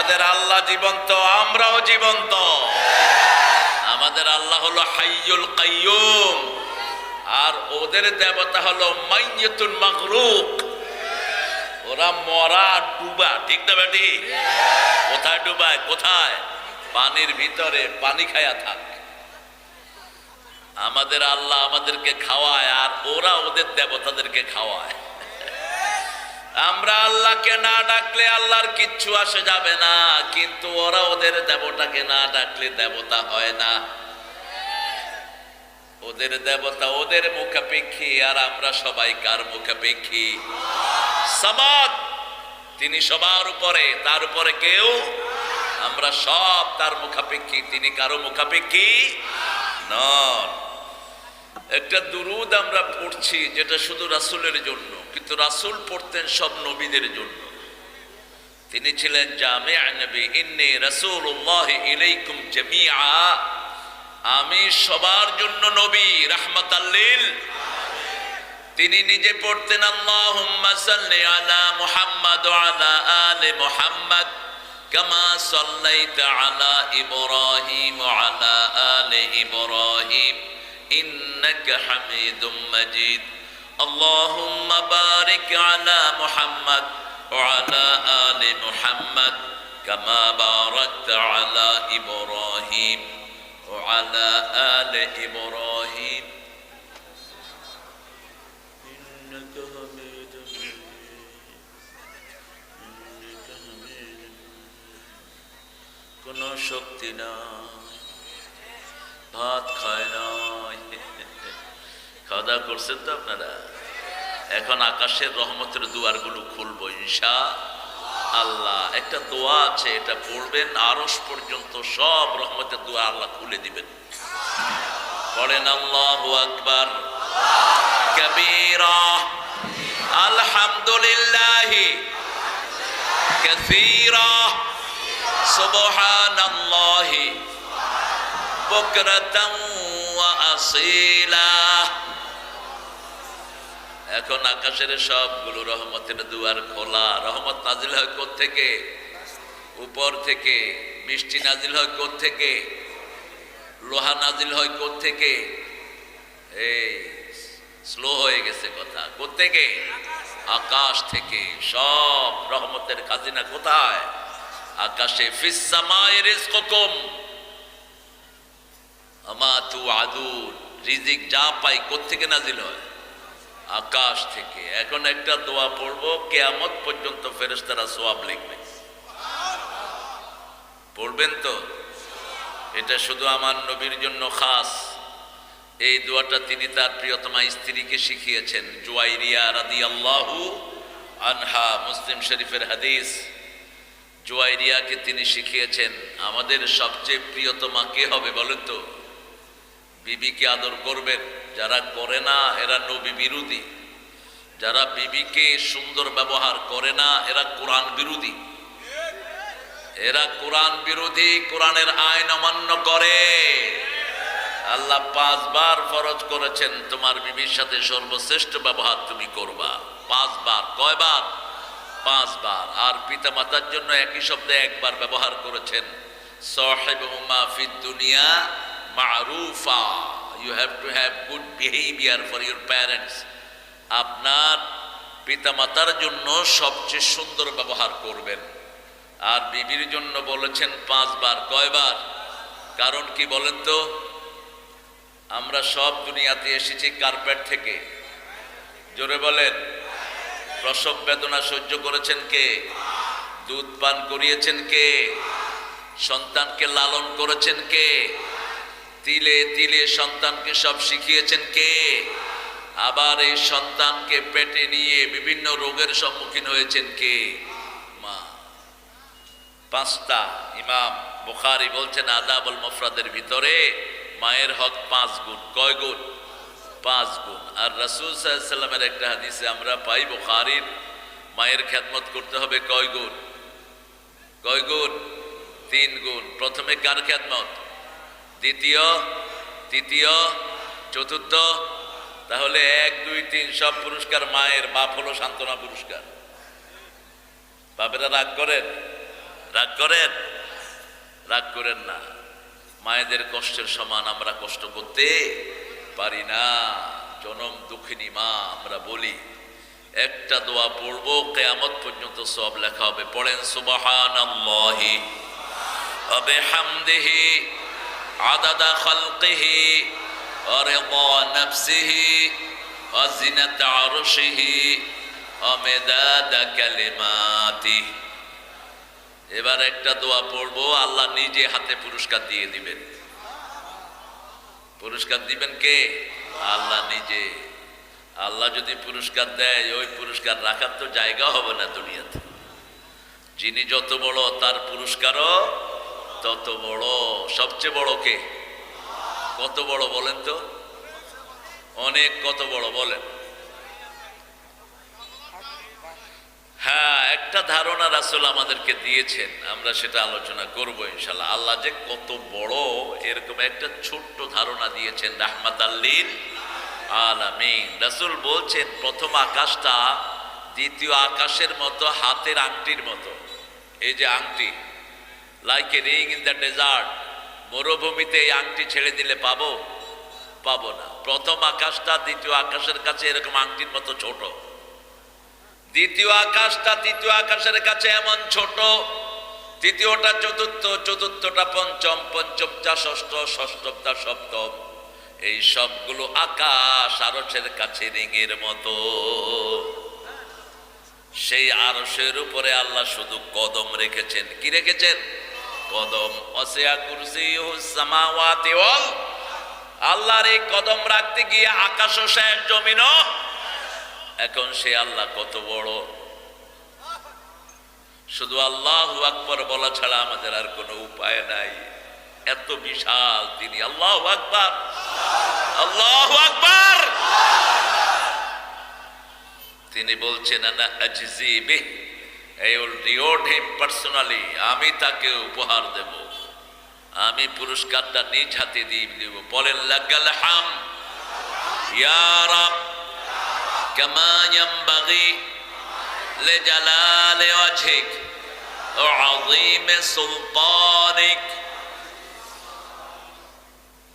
আমাদের আল্লাহ জীবন্ত, আমরাও জীবন্ত। আমাদের আল্লাহ হলো হাইয়ুল কাইয়ুম, আর ওদের দেবতা হলো মাইয়াতুল মাগরুক। ওরা মরা ডুবা, ঠিক না বেটি? কোথায় ডুবায়? কোথায়? পানির ভিতরে, পানি খায়া থাক। আমাদের আল্লাহ আমাদেরকে খাওয়ায়, আর ওরা ওদের দেবতাদেরকে খাওয়ায়। আমরা আল্লাহকে না ডাকলে আল্লাহর কিচ্ছু আসে যাবে না, কিন্তু ওরা ওদের দেবতাকে না ডাকলে দেবতা হয় না। ওদের দেবতা ওদের মুখাপেক্ষী, আর আমরা সবাই কার মুখাপেক্ষী? সামাদ, তিনি সবার উপরে, তার উপরে কেউ। আমরা সব তার মুখাপেক্ষী, তিনি কারো মুখাপেক্ষী নন। একটা দুরুদ আমরা পড়ছি যেটা শুধু রাসূলের জন্য, কিন্তু রাসূল পড়তেন সব নবীদের জন্য। তিনি ছিলেন জামিআ নবী, ইন্নী রাসূলুল্লাহ ইলাইকুম জামিআ, আমি সবার জন্য নবী, রাহমাতাল লিল। তিনি নিজে পড়তেন আল্লাহুম্মা সাল্লি আলা মুহাম্মাদ ওয়া আলা আলি মুহাম্মাদ কামা সাল্লাইতা আলা ইব্রাহিম ওয়া আলা আলি ইব্রাহিম ইন্নাকা হামিদুম মাজিদ। আল্লাহুম্মা বারিক আলা মুহাম্মাদ ওয়া আলা আলি মুহাম্মাদ কামা বারাকতা আলা ইব্রাহিম ওয়া আলা আলি ইব্রাহিম ইন্নাকা হামিদুম মাজিদ। কোন শক্তি নাই, ভাত খায় নাই। খাওয়া দাওয়া করছেন তো আপনারা? এখন আকাশের রহমতের দুয়ারগুলো খুলবো ইনশাআল্লাহ। একটা দোয়া আছে, এটা পড়বেন, আরশ পর্যন্ত সব রহমতের দোয়া আল্লাহ খুলে দিবেন। পড়েন আল্লাহু আকবার কাবীরা, আলহামদুলিল্লাহি কাসীরা, সুবহানাল্লাহি বুকরাতান ওয়া আসীলা। এখন আকাশের সবগুলো রহমতের দুয়ার খোলা। রহমত নাজিল হয় কোত্থেকে? উপর থেকে। মিষ্টি নাজিল হয় কোত্থেকে? লোহা নাজিল হয় কোত্থেকে? এই স্লো হয়ে গেছে কথা। কোত্থেকে? আকাশ থেকে। সব রহমতের খাজিনা কোথায়? আকাশে। ফিস সামায়ে রিজকুকুম আমা তুআদুন, রিজিক যা পাই কোত্থেকে নাজিল হয়? আকাশ থেকে। এখন একটা দোয়া পড়বো, কিয়ামত পর্যন্ত ফেরেশতারা সওয়াব লিখবে। পড়বেন তো? এটা শুধু আমার নবীর জন্য খাস। এই দোয়াটা তিনি তার প্রিয়তমা স্ত্রীকে শিখিয়েছেন, জুয়াইরিয়া রাদিয়াল্লাহু আনহা। মুসলিম শরীফের হাদিস। জুয়াইরিয়াকে তিনি শিখিয়েছেন। আমাদের সবচেয়ে প্রিয়তমা কে হবে বলেন তো? বিবিকে আদর করবেন। যারা করে না এরা নবী বিরোধী। যারা বিবিকে সুন্দর ব্যবহার করে না এরা কোরআন বিরোধী। এরা কোরআন বিরোধী, কোরআনের আইন অমান্য করে। আল্লাহ 5 বার ফরজ করেছেন তোমার বিবির সাথে সর্বশ্রেষ্ঠ ব্যবহার তুমি করবা। 5 বার। কয় বার? 5 বার। আর পিতা মাতার জন্য একই শব্দে একবার ব্যবহার করেছেন, সাহিবুহুমা ফিদ দুনিয়া Marufa. You have to have good behavior for your parents. আপনার পিতা মাতার জন্য সবচেয়ে সুন্দর ব্যবহার করবেন। আর বিবির জন্য বলেছেন 5 বার। কয় বার? কারণ কি বলেন তো? আমরা সব দুনিয়াতে এসেছি কার্পেট থেকে। জোরে বলেন। প্রসব বেদনা সহ্য করেছেন কে? দুধ পান করিয়েছেন কে? সন্তানকে লালন করেছেন কে? তিলে তিলে সন্তানকে সব শিখিয়েছেন কে? আবার এই সন্তানকে পেটে নিয়ে বিভিন্ন রোগের সম্মুখীন হয়েছেন কে? মা। 5টা। ইমাম বুখারী বলছেন আদাবুল মুফরাদের ভিতরে মায়ের হক 5 গুণ। কয় গুণ? 5 গুণ। আর রাসূল সাল্লাল্লাহু আলাইহি ওয়াসাল্লামের একটা হাদিসে আমরা পাই, বুখারীর, মায়ের খেদমত করতে হবে কয় গুণ? কয় গুণ? 3 গুণ। প্রথমে কার খেদমত? দ্বিতীয়, তৃতীয়, চতুর্থ। তাহলে 1, 2, 3 সব পুরস্কার মায়ের। বাপ হলো সান্ত্বনা পুরস্কার। বাপেরা রাগ করেন? রাগ করেন? রাগ করেন না। মায়েদের কষ্টের সমান আমরা কষ্ট করতে পারি না। জনম দুঃখিনী মা আমরা বলি, একটা দোয়া পড়বো কিয়ামত পর্যন্ত সওয়াব লেখা হবে। পড়েন সুবহানাল্লাহি ওয়া বিহামদিহি আদাদা খালকিহি ওয়া রিদা নাফসিহি ওয়া জিনাতা আরশিহি ওয়া মিদাদা কালিমাতিহি। এবার একটা দোয়া পড়বো, আল্লাহ নিজে হাতে পুরস্কার দিয়ে দিবেন। পুরস্কার দিবেন কে? আল্লাহ নিজে। আল্লাহ যদি পুরস্কার দেয়, ওই পুরস্কার রাখার তো জায়গা হবে না দুনিয়াতে। যিনি যত বড়, তার পুরস্কারও তত বড়। সবচেয়ে বড় কে? কত বড় বলেন তো? অনেক। কত বড় বলেন? হ্যাঁ, একটা ধারণা রাসূল আমাদেরকে দিয়েছেন, আমরা সেটা আলোচনা করব ইনশাআল্লাহ। আল্লাহ যে কত বড়, এরকম একটা ছোট্ট ধারণা দিয়েছেন রাহমাতাল লিল আলামিন। রাসূল বলছেন, প্রথম আকাশটা দ্বিতীয় আকাশের মতো হাতের আংটির মতো। এই যে আংটি, like a ring in the desert. মরুভূমিতে এই আংটি ছেড়ে দিলে পাবো? পাবো না। প্রথম আকাশটা দ্বিতীয় আকাশের কাছে এরকম আংটির মতো ছোট। দ্বিতীয় আকাশটা তৃতীয় আকাশের কাছে এমন ছোট, তৃতীয়টা চতুর্থ, চতুর্থটা পঞ্চম, পঞ্চমটা ষষ্ঠ, ষষ্ঠটা সপ্তম। এই সবগুলো আকাশ আরশের কাছে রিংয়ের মতো। সেই আরশের উপরে আল্লাহ শুধু কদম রেখেছেন। কি রেখেছেন? কদম। ওয়াসিয়া কুরসিয়ুহুস সামাওয়াতি ওয়াল। আল্লাহর এই কদম রাখতে গিয়ে আকাশও শেষ, জমিনও। এখন সে আল্লাহ কত বড়, শুধু আল্লাহু আকবার বলা ছাড়া আমাদের আর কোনো উপায় নাই। এত বিশাল তিনি। আল্লাহু আকবার, আল্লাহু আকবার। তিনি বলছেন, আনা আজজি বিহি, I will reward him personally। আমি তাকে উপহার দেব, আমি পুরস্কারটা নিজ হাতে দিয়ে দেব। বলেন লাকাল হামদ ইয়া রাব কামা ইয়ানবাগি লিজালালি ওয়াজহিক ওয়া আযীমি সুলতানিক।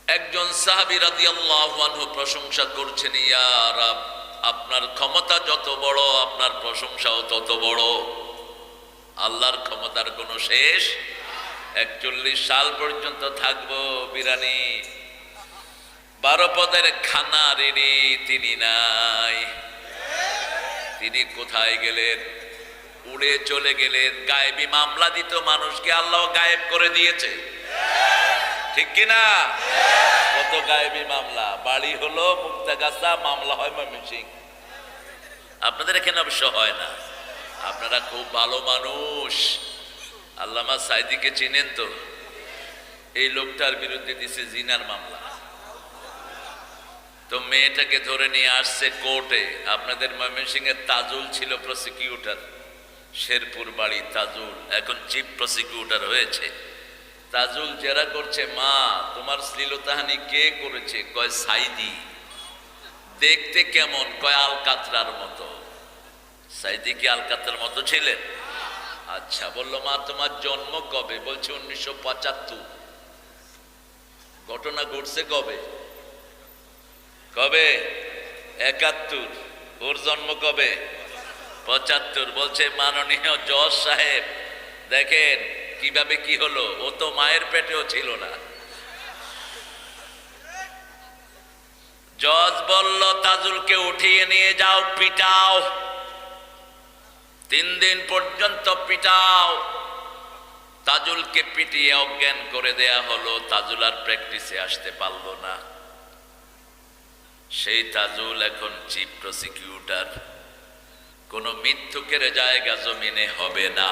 একজন সাহাবী রাদিয়াল্লাহু আনহু প্রশংসা করছেন, ইয়া রাব, আপনার ক্ষমতা যত বড়, আপনার প্রশংসাও তত বড়। আল্লাহর ক্ষমতার কোনো শেষ। 41 সাল পর্যন্ত থাকবো বিরানি, 12 পদের খানা রেডি, তিনি নাই। তিনি কোথায় গেলেন? উড়ে চলে গেলেন। গায়েবী মামলা দিত মানুষকে, আল্লাহ গায়েব করে দিয়েছে, ঠিক কিনা? কত গায়েবী মামলা। বাড়ি হলো মুক্তাগাছা, মামলা হয় ময়মনসিংহ। আপনাদের এখানে অবশ্য হয় না, আপনারা খুব ভালো মানুষ। আল্লামা সাইদিকে চিনেন তো? এই লোকটার বিরুদ্ধে দিছে জিনার মামলা। তো মেয়েটাকে ধরে নিয়ে আসছে কোর্টে। আপনাদের ময়মনসিংহের তাজুল ছিল প্রসিকিউটর, শেরপুর বাড়ি তাজুল, এখন চিফ প্রসিকিউটর হয়েছে। তাজুল জেরা করছে, মা তোমার শ্লীলতাহানি কে করেছে? কয় সাইদি। দেখতে কেমন? কয় আলকাতরার মতো। সাইদি কি আলকাতরার মতো ছিলেন? আচ্ছা, বললো মা তোমার জন্ম কবে? বলছে 1975। ঘটনা ঘটছে কবে? কবে? 71। ওর জন্ম কবে? 75। বলছে মাননীয় জজ সাহেব, দেখেন কিভাবে কি হলো, ও তো মায়ের পেটেও ছিল না। জজ বলল তাজুলকে উঠিয়ে নিয়ে যাও, পিটাও, 3 দিন পর্যন্ত পিটাও। তাজুলকে পিটিয়ে অজ্ঞান করে দেয়া হলো। তাজুল আর প্র্যাকটিসে আসতে পারলো না। সেই তাজুল এখন চিফ প্রসিকিউটর। কোন মিথ্যুকের জায়গা জমিনে হবে না।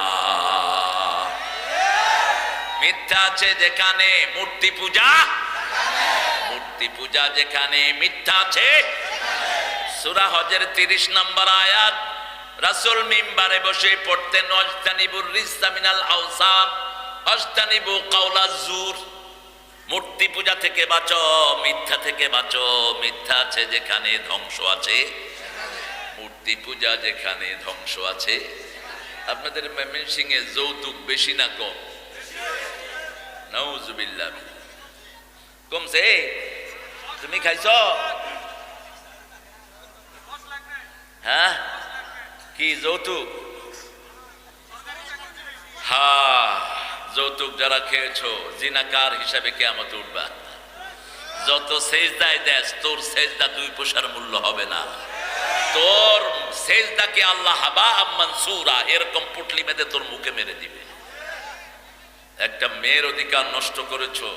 মিথ্যা আছে যেখানে, মূর্তি পূজা, মূর্তি পূজা যেখানে, মিথ্যা আছে। সূরা হজের 30 নম্বর আয়াত রাসূল মিম্বারে বসে পড়তেন, অজতানিবুর রিজসা মিনাল আওসাব অজতানিবু কাওলাজ জুর। মূর্তি পূজা থেকে বাঁচো, মিথ্যা থেকে বাঁচো। মিথ্যা আছে যেখানে, ধ্বংস আছে। মূর্তি পূজা যেখানে, ধ্বংস আছে আপনাদের ময়মনসিংহে যৌতুক বেশি না কম? নাউজুবিল্লাহ, কমছে? তুমি খাইছ? হ্যাঁ, কি যৌতুক? হ্যাঁ, যৌতুক যারা খেয়েছো জিনাকার হিসাবে কিয়ামতে উঠবা। যত সেজদায় দেস তোর সেজদা 2 পয়সার মূল্য হবে না। তোর সেজদাকে আল্লাহ হাবা মানসুরা এরকম পুটলি মেরে তোর মুখে মেরে দিবে। একটা মেয়ের অধিকার নষ্ট করেছো।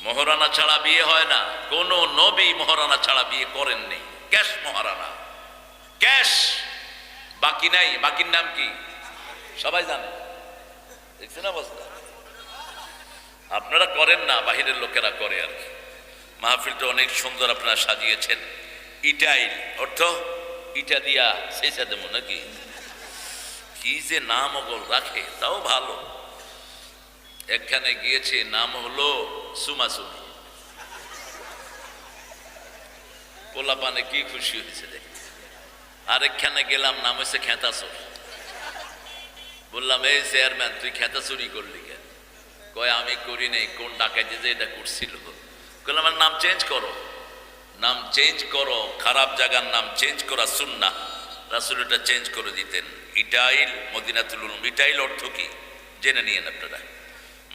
মহারানা ছাড়া বিয়ে হয় না, কোন নবী মহারানা ছাড়া বিয়ে করেননি। Cash Maharana, cash. বাকি নাই, বাকির নাম কি সবাই জানে, দেখছেন অবস্থা। আপনারা করেন না, বাহিরের লোকেরা করে আর কি। মাহফিলটা অনেক সুন্দর আপনারা সাজিয়েছেন। ইটাইল অর্থ ইটা দিয়া শেষা দেব নাকি, কি যে নাম ওগল রাখে, তাও ভালো। এখানে গিয়েছে, নাম হলো সুমাসুমি। পোলাপানে কি খুশি হয়েছে দেখে। আরেকখানে গেলাম, নাম হয়েছে খেতাসর। বললাম, এই চেয়ারম্যান তুই খেতা চুরি করলি কেন? কয় আমি করি নাই, কোন ডাকাইতে যে এটা করছিল। বললাম আমার নাম চেঞ্জ করো, নাম চেঞ্জ করো। খারাপ জায়গার নাম চেঞ্জ করা সুন্নাহ, রাসূল এটা চেঞ্জ করে দিতেন। ইটাইল মদিনাতুল উলুম। ইটাইল অর্থ কি জেনে নিয়েন আপনারা।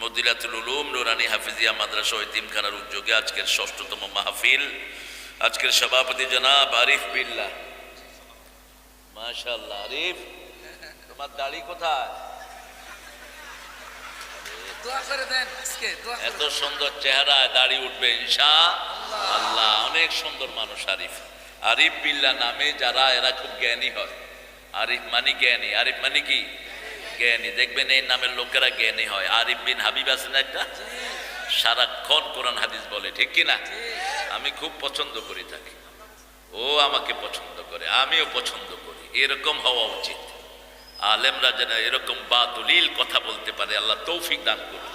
মদিনাতুল উলুম নুরানি হাফিজিয়া মাদ্রাসা ও এতিমখানার উদ্যোগে আজকের ৬ষ্ঠতম মাহফিল। আজকের সভাপতি জনাব আরিফ বিল্লাহ। মাশাআল্লাহ, আরিফ তোমার দাড়ি কোথায়? এত সুন্দর চেহারা, দাড়ি উঠবে ইনশাআল্লাহ। অনেক সুন্দর মানুষ আরিফ। আরিফ বিল্লাহ নামে যারা, এরা খুব জ্ঞানী হয়। আরিফ মানে জ্ঞানী। আরিফ মানে কি? জ্ঞানী। দেখবেন এই নামের লোকেরা জ্ঞানী হয়। আরিফ বিন হাবিব আছেন একটা, সারাক্ষণ কোরআন হাদিস বলে, ঠিক কিনা? আমি খুব পছন্দ করি তাকে, ও আমাকে পছন্দ করে, আমিও পছন্দ করি। এরকম হওয়া উচিত। আলেমরা যেন এরকম বা দলিল কথা বলতে পারে, আল্লাহ তৌফিক দান করুন।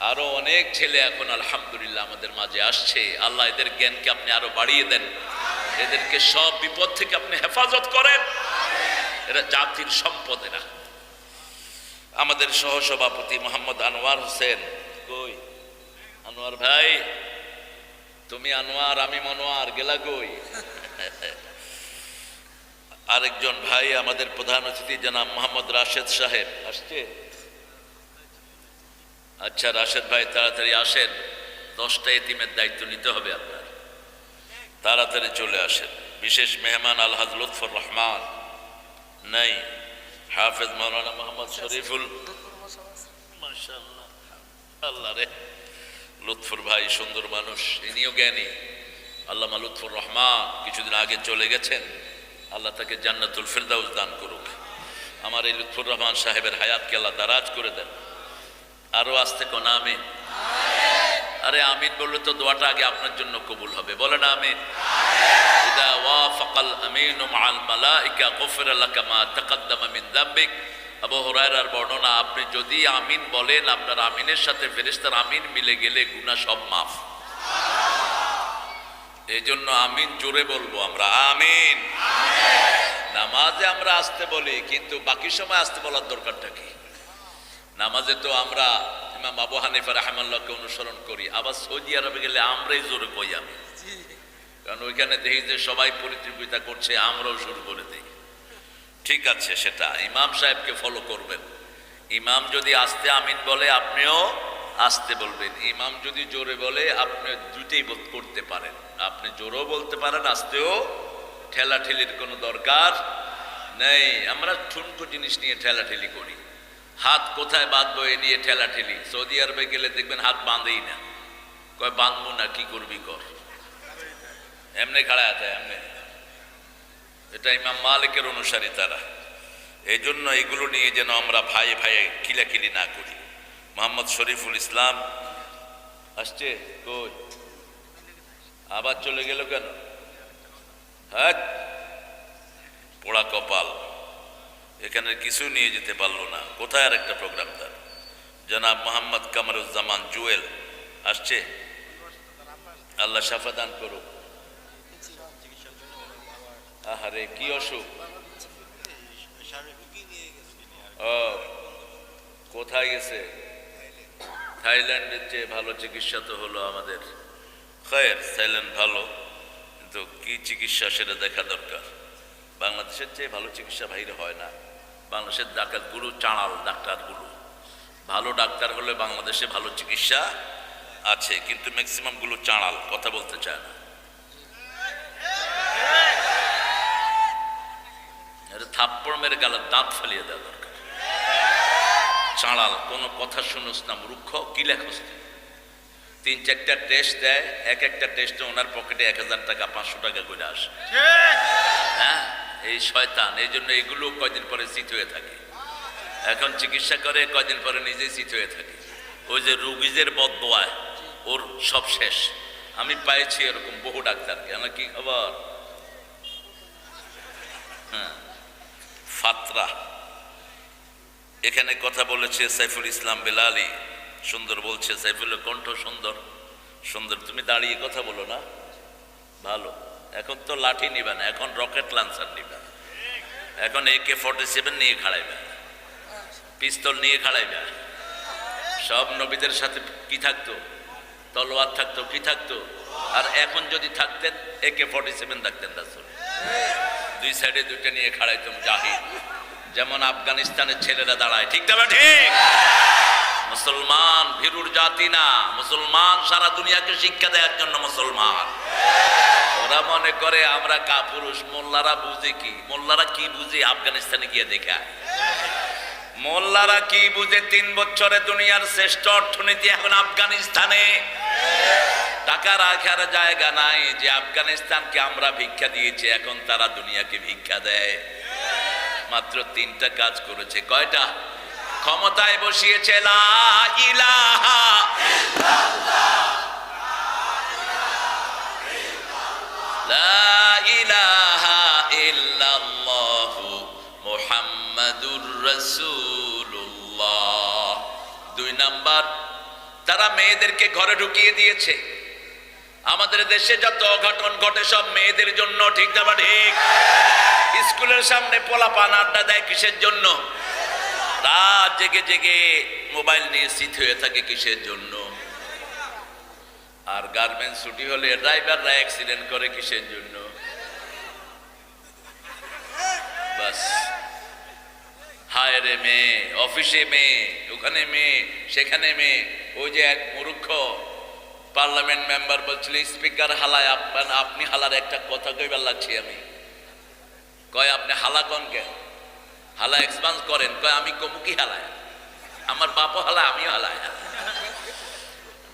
আরো অনেক ছেলে এখন আলহামদুলিল্লাহ আমাদের মাঝে আসছে। আল্লাহ এদের জ্ঞানকে আপনি আরো বাড়িয়ে দেন, এদেরকে সব বিপদ থেকে আপনি হেফাজত করেন। এরা জাতির সম্পদ। এরা আমাদের সহসভাপতি মোহাম্মদ আনোয়ার হোসেন। কই আনোয়ার ভাই? তুমি আনোয়ার, আমি মনোয়ার, গেলা কই? আরেকজন ভাই আমাদের প্রধান অতিথি জনাব মোহাম্মদ রাশেদ সাহেব আসছে। আচ্ছা রাশেদ ভাই তাড়াতাড়ি আসেন, 10টা এতিমের দায়িত্ব নিতে হবে আপনার, তাড়াতাড়ি চলে আসেন। বিশেষ মেহমান আলহাজ লুৎফর রহমান নাই, হাফেজ মাওলানা মোহাম্মদ শরীফুল। মাশাআল্লাহ, আল্লাহ রে, লুৎফর ভাই সুন্দর মানুষ, ইনিও জ্ঞানী। আল্লামা লুৎফর রহমান কিছুদিন আগে চলে গেছেন, আল্লাহ তাকে জান্নাতুল ফিরদাউস দান করুক। আমার এই লুৎফর রহমান সাহেবের হায়াতকে আল্লাহ দারাজ করে দেন। আরো আসতে কোন আমিন। আরে আমিন বললে তো দোয়াটা আগে আপনার জন্য কবুল হবে, বলেন আমিন। ইদা ওয়াফাকাল আমিনু মাআল মালাইকা গুফিরা লাকা মা তাকাদ্দামা মিন যামবিক। আবু হুরায়রার বর্ণনা, আপনি যদি আমিন বলেন, আপনার আমিনের সাথে ফেরেশতার আমিন মিলে গেলে গুনাহ সব মাফ। এই জন্য আমিন জোরে বলবো আমরা, আমিন। নামাজে আমরা আসতে বলি, কিন্তু বাকি সময় আসতে বলার দরকারটা কি? নামাজে তো আমরা ইমাম আবু হানিফা রাহিমাহুল্লাহকে অনুসরণ করি, আবার সৌদি আরবে গেলে আমরাই জোরে কই আমি, কারণ ওইখানে দেখি যে সবাই পরিতৃপ্তিতা করছে, আমরাও শুরু করে দিই। ঠিক আছে, সেটা ইমাম সাহেবকে ফলো করবেন। ইমাম যদি আস্তে আমিন বলে, আপনিও আস্তে বলবেন। ইমাম যদি জোরে বলে, আপনি দুটেই করতে পারেন, আপনি জোরেও বলতে পারেন, আস্তেও। ঠেলাঠেলির কোনো দরকার নেই। আমরা ঠুনকো জিনিস নিয়ে ঠেলাঠেলি করি, হাত কোথায় বাঁধবো এ নিয়ে ঠেলাঠেলি। সৌদি আরবে গেলে দেখবেন হাত বাঁধেই না, কয় বাঁধবো না, কি করবি কর, এমনি খাড়া আছে এমনি। এটা ইমাম মালিকের অনুসারী তারা। এই জন্য এগুলো নিয়ে যেন আমরা ভাই ভাই কিলাকিলি না করি। মোহাম্মদ শরীফুল ইসলাম আসছে, কই আবার চলে গেল কেন? হ্যাঁ, পোড়া কপাল, এখানে কিছু নিয়ে যেতে পারলো না। কোথায় আর একটা প্রোগ্রাম তার? জনাব মোহাম্মদ কামরুজ্জামান জুয়েল আসছে, আল্লাহ শাফা দান করুক। আহারে কি অসুখ? ও কোথায় গেছে? থাইল্যান্ডের চেয়ে ভালো চিকিৎসা তো হলো আমাদের। খয়ের, থাইল্যান্ড ভালো, কিন্তু কি চিকিৎসা সেটা দেখা দরকার। বাংলাদেশের চেয়ে ভালো চিকিৎসা বাইরে হয় না। বাংলাদেশের ডাক্তারগুলো চাঁড়াল, ডাক্তারগুলো ভালো ডাক্তার হলে বাংলাদেশে ভালো চিকিৎসা আছে, কিন্তু ম্যাক্সিমাম গুলো চাঁড়াল, কথা বলতে চায় না। থাপ্পড় মেরে গেলে দাঁত ফেলিয়ে দেওয়া দরকার। চাঁড়াল, কোনো কথা শুনোস না, মূর্খ, কি লেখস? 3-4টা টেস্ট দেয়, এক একটা টেস্টে ওনার পকেটে 1000 টাকা 500 টাকা করে আসে। হ্যাঁ, এই শয়তান, এই জন্য এগুলো কয়দিন পরে চিত হয়ে থাকে। এখন চিকিৎসা করে, কয়দিন পরে নিজেই চিত হয়ে থাকে। ওই যে রুগীদের বদদোয়ায় ওর সব শেষ। আমি পাইছি এরকম বহু ডাক্তারকে। আমার কি খবর? হ্যাঁ, ফাতরা এখানে কথা বলেছে সাইফুল ইসলাম বেলালি, সুন্দর বলছে। সাইফুলের কণ্ঠ সুন্দর সুন্দর। তুমি দাঁড়িয়ে কথা বলো না, ভালো। এখন তো লাঠি নিবে না, এখন রকেট লঞ্চার নিবে, এখন AK-47 নিয়ে খাড়াইবে, পিস্তল নিয়ে খাড়াইবে। সব নবীদের সাথে কি থাকতো? তলোয়ার থাকতো, কি থাকতো? আর এখন যদি থাকতেন AK-47 থাকতেন রাসূল। দুই সাইডে দুইটা নিয়ে খাড়াইতাম জাহিদ, যেমন আফগানিস্তানের ছেলেরা দাঁড়ায়। ঠিক না ঠিক? মুসলমান ভীরুর জাতি না, মুসলমান সারা দুনিয়াকে শিক্ষা দেওয়ার জন্য মুসলমান। ওরা মনে করে আমরা কাপুরুষ। মোল্লারা বুঝে কি? মোল্লারা কি বুঝে? আফগানিস্তানে গিয়ে দেখা। মোল্লারা কি বুঝে? 3 বছরে দুনিয়ার শ্রেষ্ঠ অর্থনীতি এখন আফগানিস্তানে। টাকা রাখার জায়গা নাই, যে আফগানিস্তানকে আমরা ভিক্ষা দিয়েছি, এখন তারা দুনিয়াকে ভিক্ষা দেয়। মাত্র 3টা কাজ করেছে। কয়টা? ক্ষমতায় বসিয়েছে লা ইলাহা ইল্লাল্লাহ, লা ইলাহা ইল্লাল্লাহু মুহাম্মাদুর রাসূলুল্লাহ। 2 নাম্বার, তারা মেয়েদেরকে ঘরে ঢুকিয়ে দিয়েছে। আমাদের দেশে যত অঘটন ঘটে সব মেয়েদের জন্য। ঠিক না ঠিক? স্কুলের সামনে পোলাপান আড্ডা দেয় কিসের জন্য? রাত জেগে জেগে মোবাইল নিয়ে চিত হয়ে থাকে কিসের জন্য? আর গার্মেন্টস ছুটি হলে ড্রাইভাররা অ্যাক্সিডেন্ট করে কিসের জন্য? বাস, হায় রে মেয়ে, অফিসে মেয়ে, ওখানে মেয়ে, সেখানে মেয়ে। ওই যে এক মূর্খ পার্লামেন্ট মেম্বার বলছিল, স্পিকার হালায় আপনি হালার একটা কথা কইবার লাগছি আমি। কয় আপনি হালা কন কেন? হালা এক্সপান্স করেন। কয় আমি কমু কি হালায়? আমার বাপও হালা, আমিও হালায়।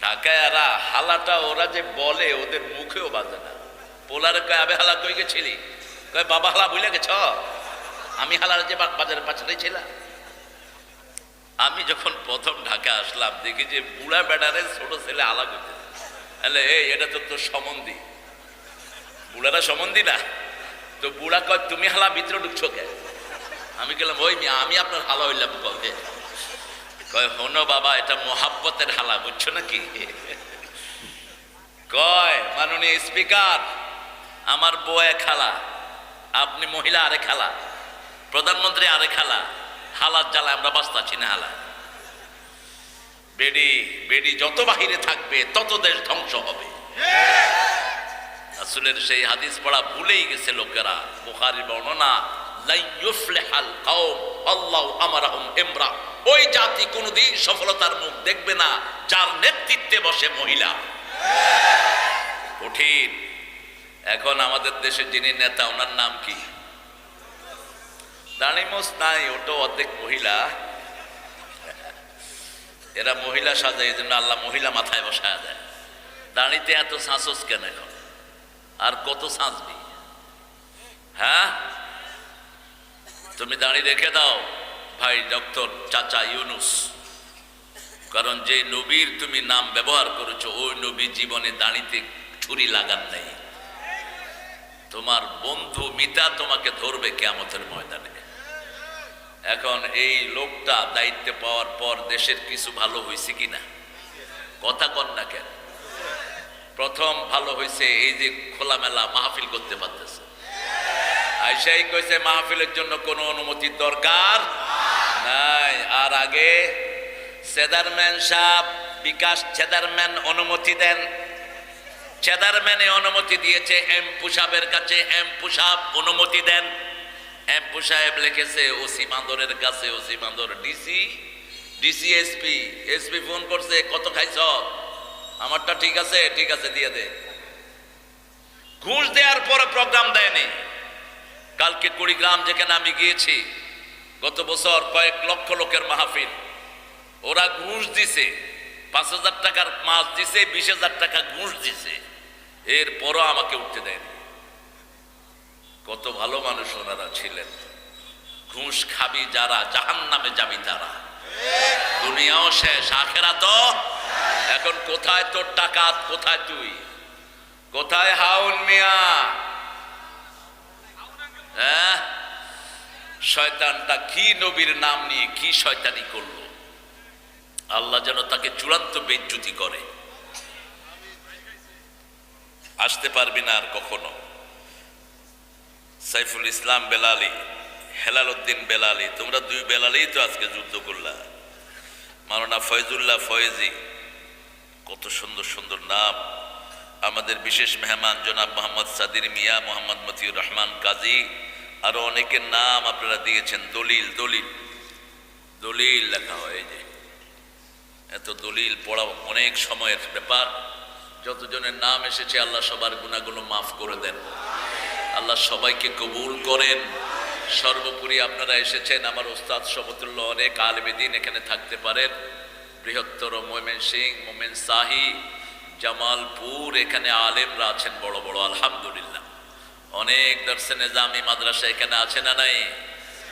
ঢাকায় এরা হালাটা ওরা যে বলে ওদের মুখেও বাজে না। পোলারে কয় আবে হালা কই গেছিলি? কয় বাবা হালা ভুলে গেছ? আমি হালার যে বাজারের পাশে ছিলাম। আমি যখন প্রথম ঢাকা আসলাম দেখি যে বুড়া বেড়ারে ছোট ছেলে হালা করতে। এই এটা তো তোর সম্বন্ধী। বুড়ারা সম্বন্ধী না তো? বুড়া কয় তুমি হালা ভিতরে ঢুকছো কে? আমি গেলাম ওই মিয়া, আমি আপনার হালা হইলাম কবে? কয় হনো বাবা, এটা মোহাব্বতের হালা, বুঝছো নাকি? কয় মাননীয় স্পিকার, আমার বউ এক হালা, আপনি মহিলা আরেক হালা, প্রধানমন্ত্রী আরেক হালা। হালার জ্বালা আমরা বাঁচতাছি না। হালা বেডি বেডি যত বাহিরে থাকবে তত দেশ ধ্বংস হবে। রাসূলের সেই হাদিস পড়া ভুলেই গেছে লোকেরা। বুখারীর বর্ণনা, লা ইউফলিহাল কওম আল্লাহু আমারহুম ইমরা, ওই জাতি কোনদিন সফলতার মুখ দেখবে না যার নেতৃত্বে বসে মহিলা। কঠিন। এখন আমাদের দেশে যিনি নেতা, ওনার নাম কি? দাড়িমোস নাই, ওটা অর্ধেক মহিলা। এরা মহিলা সাজায়, এই জন্য আল্লাহ মহিলা মাথায় বসায় দেয়। দাড়িতে এত সাঁসস কেন এখন? আর কত সাঁচবি? হ্যাঁ, তুমি দাড়ি রেখে দাও ভাই ডক্টর চাচা ইউনুস, কারণ যে নবীর তুমি নাম ব্যবহার করেছো ওই নবী জীবনে দাড়িতে ছুরি লাগান নাই। তোমার বন্ধু মিতা তোমাকে ধরবে কিয়ামতের ময়দানে। এখন এই লোকটা দায়িত্ব পাওয়ার পর দেশের কিছু ভালো হয়েছে কিনা? কথা কন না কেন? প্রথম ভালো হয়েছে এই যে খোলামেলা মাহফিল করতে পারতেছে। আয়সাই কইছে মাহফিলের জন্য কোনো অনুমতির দরকার নাই। আর আগে চেয়ারম্যান সাহেব, বিকাশ চেয়ারম্যান অনুমতি দেন, চেয়ারম্যানে অনুমতি দিয়েছে এমপি সাহেবের কাছে, এমপি সাহেব অনুমতি দেন, এমপি সাহেব লিখেছে ওসি বান্দরের কাছে, ওসি বান্দর DC, DC SP, SP phone করছে কত খাইছ, আমারটা ঠিক আছে, ঠিক আছে দিয়ে দে। ঘুষ দেওয়ার পরে প্রোগ্রাম দেয়নি। কালকে কুড়িগ্রাম যেখানে আমি গিয়েছি, গত বছর কয়েক লক্ষ লোকের মাহফিল, ওরা ঘুষ দিছে, 5,000 টাকার মাছ দিছে, 20,000 টাকা ঘুষ দিছে, এরপরও আমাকে উঠতে দেয়নি। কত ভালো মানুষ ওনারা ছিলেন। ঘুষ খাবি যারা জাহান্নামে যাবি তারা, দুনিয়াও শেষ, আখেরাতও। এখন কোথায় তোর টাকা, কোথায় তুই, কোথায় হাউন মিয়া? হ্যাঁ, শয়তানটা কি নবীর নাম নিয়ে কি শয়তানি করলো, আল্লাহ যেন তাকে চূড়ান্ত বেইজ্জতি করে। আসতে পারবি না আর কখনো। সাইফুল ইসলাম বেলালি, হেলাল উদ্দিন বেলালি, তোমরা দুই বেলালেই তো আজকে যুদ্ধ করলা। মাওলানা ফয়জুল্লাহ ফয়েজি, কত সুন্দর সুন্দর নাম। আমাদের বিশেষ মেহমান জনাব মোহাম্মদ সাদির মিয়া, মোহাম্মদ মতিউর রহমান কাজী, আরো অনেকের নাম আপনারা দিয়েছেন। দলিল দলিল দলিল লেখা হয়, এই যে এত দলিল পড়া অনেক সময়ের ব্যাপার। যতজনের নাম এসেছে আল্লাহ সবার গুনাহগুলো মাফ করে দেন, আল্লাহ সবাইকে কবুল করেন। সর্বোপরি আপনারা এসেছেন, আমার ওস্তাদ সমতুল্য অনেক আলেমে দ্বীন এখানে থাকতে পারেন। বৃহত্তর ময়মনসিংহ, মোমেন শাহী, জামালপুর, এখানে আলেমরা আছেন বড় বড়, আলহামদুলিল্লাহ। অনেক দর্শে নিজামি মাদ্রাসা এখানে আছে না নাই?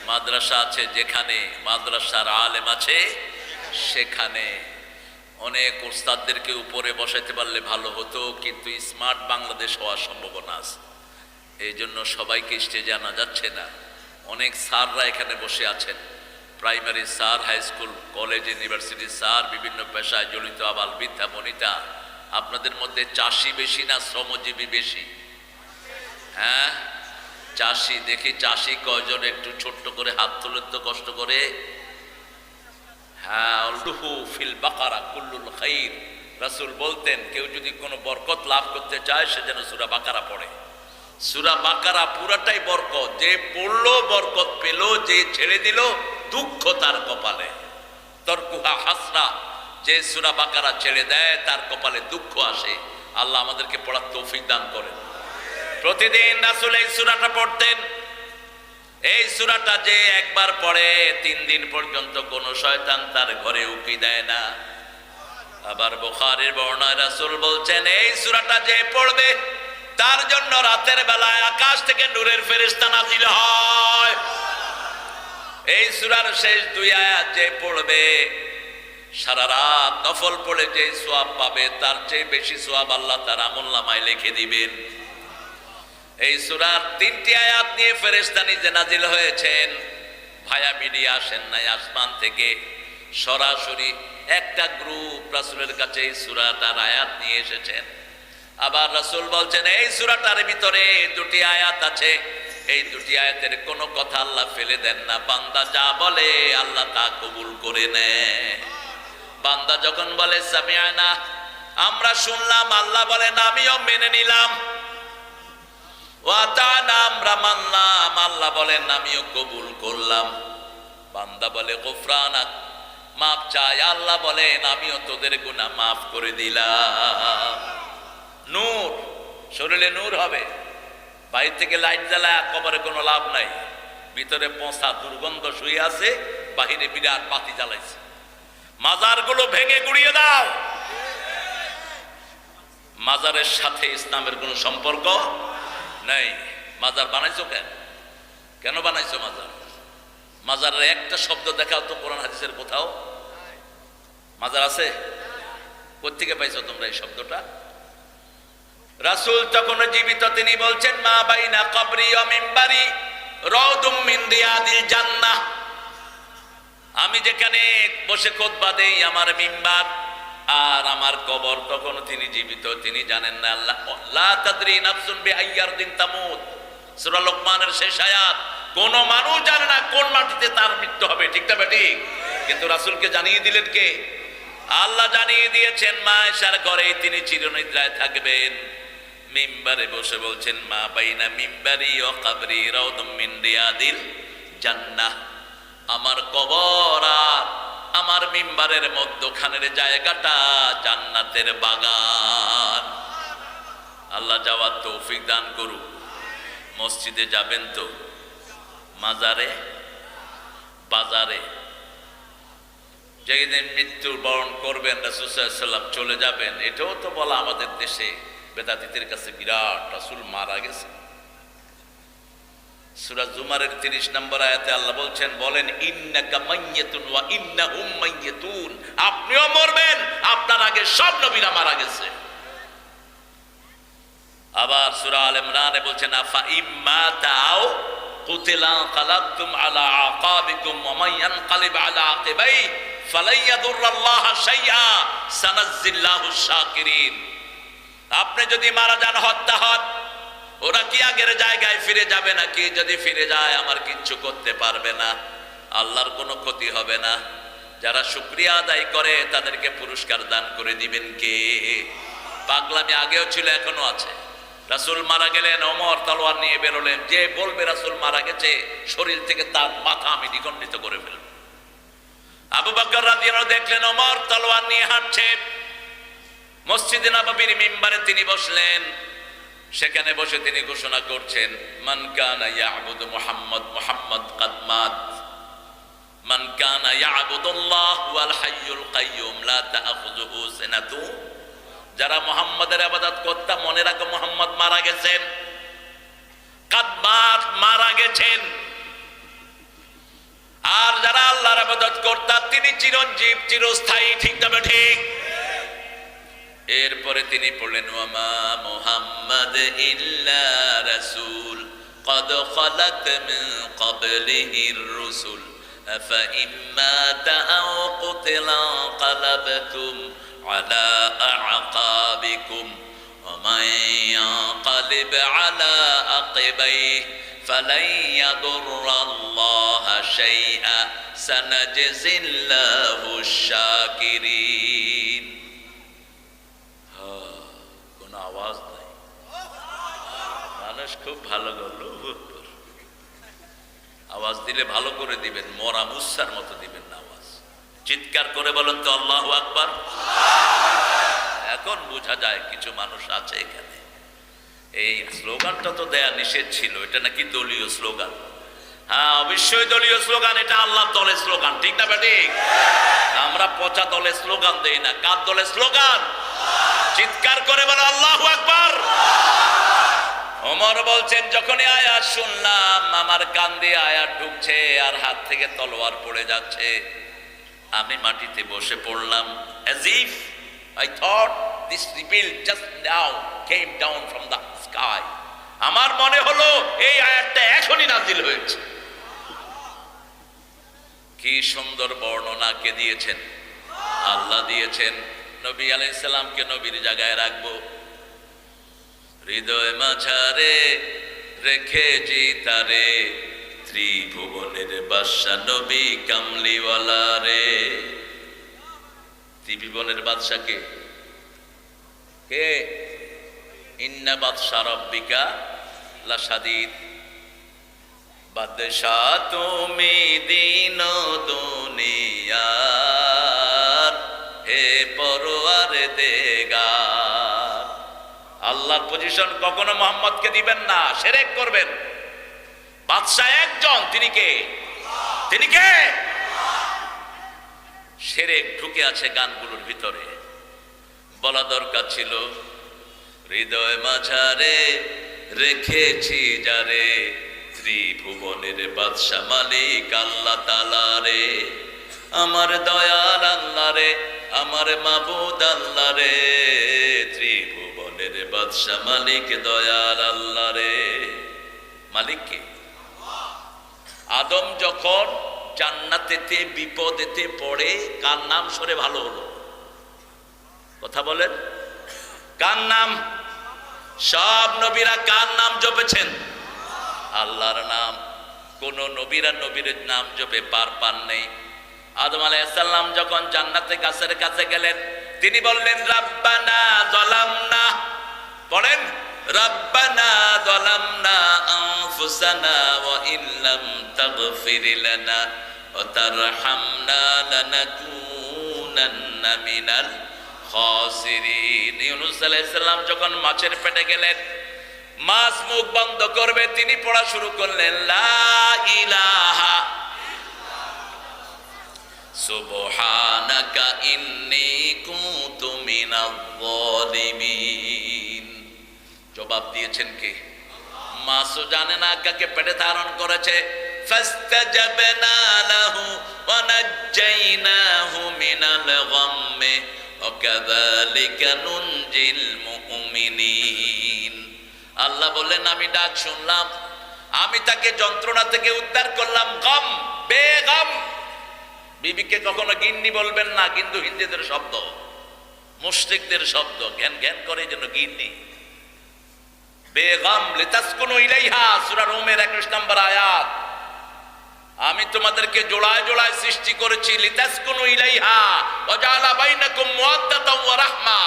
মাদ্রাসা আছে, যেখানে মাদ্রাসার আলেম আছে সেখানে অনেক ওস্তাদদেরকে উপরে বসাইতে পারলে ভালো হতো, কিন্তু স্মার্ট বাংলাদেশ হওয়ার সম্ভাবনা আছে। এই জন্য সবাইকে স্টেজে আনা যাচ্ছে না। অনেক স্যাররা এখানে বসে আছেন, primary sir, high school, college, ইউনিভার্সিটির স্যার, বিভিন্ন পেশায় জড়িত আবাল বৃদ্ধা বনিতা। আপনাদের মধ্যে চাষি বেশি না শ্রমজীবী বেশি? হ্যাঁ, চাষি। দেখি চাষি কয়জন, একটু ছোট্ট করে হাত তুলেন তো কষ্ট করে। হ্যাঁ, আলদুহু ফিল বাকারা কুল্লুল খাইর। রাসূল বলতেন কেউ যদি কোনো বরকত লাভ করতে চায় সে যেন সূরা বাকারা পড়ে। সূরা বাকারা পুরাটাই বরকত, যে পড়লো বরকত পেল, যে ছেড়ে দিল দুঃখ তার কপালে। তরকুহা হাসরা, যে সূরা বাকারা ছেড়ে দেয় তার কপালে দুঃখ আসে। আল্লাহ আমাদেরকে পড়ার তৌফিক দান করেন। প্রতিদিন রাসূল এই সূরাটা পড়তেন। এই সূরাটা যে একবার পড়ে 3 দিন পর্যন্ত কোন শয়তান তার ঘরে উকি দেয় না। আবার বুখারীর বর্ণনায় রাসূল বলছেন এই সূরাটা যে পড়বে তার জন্য রাতের বেলায় আকাশ থেকে নূরের ফেরেশতা নাজিল হয়। এই সূরার শেষ 2 আয়াত যে পড়বে সারা রাত নফল পড়ে যে সওয়াব পাবে তার চেয়ে বেশি সওয়াব আল্লাহ তার আমলনামায় লিখে দিবেন। এই সূরার 3টি আয়াত নিয়ে ফেরেশতা নিজে নাজিল হয়েছেন। ভায়া মিডিয়া আসেন নাই, আসমান থেকে সরাসরি একটা গ্রুপ রাসূলের কাছে এই সূরাটার আয়াত নিয়ে এসেছেন। আবার রাসূল বলছেন এই সূরাটার ভিতরে 2টি আয়াত আছে, এই 2টি আয়াতের কোনো কথা আল্লাহ ফেলে দেন না। বান্দা যা বলে আল্লাহ তা কবুল করে নেয়। বান্দা যখন বলে সামিআনা, আমরা শুনলাম, আল্লাহ বলেন আমিও মেনে নিলাম। ওয়াতানা, আমরা মানলাম, আল্লাহ বলেন আমিও কবুল করলাম। বান্দা বলে গফরানাক, মাফ চাই, আল্লাহ বলেন আমিও তোদের গুনাহ মাফ করে দিলাম। নূর, শরীরে নূর হবে। বাইরে থেকে লাইট জ্বালায় কবরে কোনো লাভ নাই। ভিতরে পচা দুর্গন্ধ শুয়ে আছে, বাহিরে বিরাট বাতি জ্বালাইছে। মাজারগুলো ভেঙে গুড়িয়ে দাও। মাজারের সাথে ইসলামের কোনো সম্পর্ক নাই। মাজার বানাইছো কেন? কেন বানাইছো মাজার? মাজারের একটা শব্দ দেখাও তো কোরআন হাদিসের কোথাও। মাজার আছে? কোত্থেকে পাইছো তোমরা এই শব্দটা? রাসূল তখন জীবিত, তিনি বলছেন মা বাইনা কবরি ওয়া মিম্বারি রাউদুম মিন রিয়াদিল জান্নাহ। আমি যেখানে বসে খুতবা দেই, আমার মিম্বার আর আমার কবর, তখন তিনি জীবিত, তিনি জানেন না। আল্লাহ লা তাদরি নাফসুন বিআইয়ারদিন তামুত, সূরা লোকমানের শেষ আয়াত। কোন মানুষ জানে না কোন মাটিতে তার মৃত্যু হবে, ঠিক না ঠিক? কিন্তু রাসূলকে জানিয়ে দিলেন কে? আল্লাহ জানিয়ে দিয়েছেন মা আয়েশার ঘরে তিনি চিরনিদ্রায় থাকবেন। মিম্বারে বসে বলছেন মা বাইনা মিম্বারি ও কবরি রাউদুম মিন রিয়াদিল জান্নাহ, আমার কবর আর আমার মিম্বারের মধ্যখানের জায়গাটা জান্নাতের বাগান। আল্লাহ যাওয়ার তৌফিক দান করুক। মসজিদে যাবেন তো, মাজারে বাজারে যেদিন মৃত্যুবরণ করবেন রাসূল সাল্লাল্লাহু আলাইহি ওয়াসাল্লাম চলে যাবেন, এটাও তো বলা আমাদের দেশে বেদাতীদের কাছে বিরাট, রাসূল মারা গেছে। সূরা জুমারের 30 নম্বর আয়াতে আল্লাহ বলছেন, বলেন ইন্নাকা মাইয়াতুন ওয়া ইন্নাহুম মাইয়াতুন, আপনিও মরবেন, আপনার আগে সব নবীরা মারা গেছে। আবার সূরা আল ইমরানে বলছেন আফা ইম্মা তাও কুতিলা কালাতুম আলা আকাবিকুম ওয়া মান ইয়ানকালিব আলা আকিবাই ফালাই ইয়াদুররাল্লাহ শাইআ সানাজ্জিল্লাহু শাকিরিন। আপনি যদি মারা যান, হত্যা হন, ওরা কি আগের জায়গায় ফিরে যাবে নাকি? যদি ফিরে যায় আমার কিচ্ছু করতে পারবে না, আল্লাহর কোনো ক্ষতি হবে না। যারা শুকরিয়া আদায় করে তাদেরকে পুরস্কার দান করে দিবেন কে? পাগলামি আগেও ছিল, এখনো আছে। রাসূল মারা গেলেন, ওমর তলোয়ার নিয়ে বেরোলেন। যে বলবে রাসূল মারা গেছে, শরীর থেকে তার মাথা আমি দ্বিখণ্ডিত করে ফেলব। আবু বকর রাদিয়াল্লাহু আনহু দেখলেন ওমর তলোয়ার নিয়ে হাঁটছেন, মসজিদে নববীর মিম্বারে তিনি বসলেন। সেখানে বসে তিনি ঘোষণা করছেন, মান কানা ইয়াবুদু মুহাম্মদ মুহাম্মদ কাদ মাত, মান কানা ইয়াবুদুল্লাহ ওয়াল হাইয়ুল কাইয়ুম লা তাখুযুহু সিনাতু। যারা মুহাম্মাদের ইবাদত করত মনে রাখো মুহাম্মদ মারা গেছেন, কাদ মাত, মারা গেছেন। আর যারা আল্লাহর ইবাদত করত তিনি চিরঞ্জীব, চিরস্থায়ী, ঠিক না ঠিক? এরপরে তিনি পড়লেন ওয়ামা মুহাম্মাদ ইল্লা রাসূল قد خلت من قبله الرسل أفإن مات أو قتل انقلبتم على أعقابكم ومن ينقلب على عقبيه فلن يضر الله شيئا سنجزي الله الشاكرين. কোনো আওয়াজ নাই, মানুষ খুব ভালো করলো, আওয়াজ দিলে ভালো করে দিবেন, মরা মুসার মতো দিবেন না আওয়াজ। চিৎকার করে বলেন তো আল্লাহু আকবার। এখন বোঝা যায় কিছু মানুষ আছে এখানে, এই স্লোগানটা তো দেয়া নিষেধ ছিল, এটা নাকি দলীয় স্লোগান। হ্যাঁ, অবশ্যই দলীয় স্লোগান, এটা আল্লাহর দলের স্লোগান, ঠিক না ঠিক? আমরা পচা দলের স্লোগান দেই না। কার দলের স্লোগান? চিৎকার করে বলো আল্লাহু আকবার। ওমর বলছেন, যখনই আয়াত শুনলাম আমার কান দিয়ে আয়াত ঢুকছে আর হাত থেকে তলোয়ার পড়ে যাচ্ছে, আমি মাটিতে বসে পড়লাম। as if I thought this reveal just now came down from the sky. আমার মনে হলো এই আয়াতটা এখনই নাজিল হয়েছে। কি সুন্দর বর্ণনা কে দিয়েছেন? আল্লাহ দিয়েছেন। নবী আলাইহিস সালামকে নবীর জায়গায় রাখবো, হৃদয় মাঝারে রেখেছি তারে, ত্রিভুবনের বাদশা নবী কামলিওয়ালা রে। ত্রিভুবনের বাদশা কে? কে? ইন্না বাদশা রাব্বিকা লাশাদীদ। বাদশা তুমি দিন দুনিয়ার, হে পরওয়ার দেগার। আল্লাহর পজিশন কখনো মুহাম্মদকে দিবেন না, শিরক করবেন। বাদশা একজন, তিনি কে? তিনি কে? শিরক ঢুকে আছে গানগুলোর ভিতরে। বলা দরকার ছিল, হৃদয় মাঝারে রেখেছি যারে, ত্রিভুবনের বাদশা মালিক আল্লাহ তাআলা রে। আমার দয়াল আল্লাহ রে, আমার মাবুদ আল্লাহ রে, ত্রিভুবনের বাদশা মালিক দয়াল আল্লাহ রে। মালিক কে? আদম যখন জান্নাতেতে বিপদেতে পড়ে কার নাম সরে ভালো হলো? কথা বলেন, কার নাম? সব নবীরা কার নাম জপেছেন? আল্লাহর নাম। কোন নবীরা নবীর নাম জপে পার পান নেই। আদম আলাইহিস সালাম যখন জান্নাতে গাছের কাছে গেলেন, তিনি বললেন রাব্বানা যালামনা, পড়েন রাব্বানা যালামনা আনফুসানা ওয়া ইল্লাম তাগফির লানা ওয়া তারহামনা লানাকুনান্না মিনাল খাসিরিন। ইউনূস আলাইহিস সালাম যখন মাছের পেটে গেলেন, মাছ মুখ বন্ধ করবে, তিনি পড়া শুরু করলেন লা ইলাহা সুবহানাকা ইন্নী কুনতু মিনাজ জালিমিন। জবাব দিয়েছেন কে? মাছও জানে না কাকে পেটে ধারণ করেছে। ফাস্তাজাবনা লাহু ওয়া নাজ্জাইনাহু মিনাল গাম্মি ওয়া কাযালিকা নুনজিল মুমিনিন। আল্লাহ বললেন আমি ডাক শুনলাম, আমি তাকে যন্ত্রণা থেকে উদ্ধার করলাম। গম, বেগম। বিবিকে কখনো গিন্নি বলবেন না, কিন্তু হিন্দুদের শব্দ, মুশরিকদের শব্দ, জ্ঞান জ্ঞান করে যেন গিন্নি। বেগম লিতাসকুনু ইলাইহা, সূরা রুমের 21 নম্বর আয়াত। আমি তোমাদেরকে জোড়ায় জোড়ায় সৃষ্টি করেছি, লিতাসকুনু ইলাইহা ওয়া জাআলা বাইনাকুম মুওয়াদ্দাতাও ওয়া রাহমা।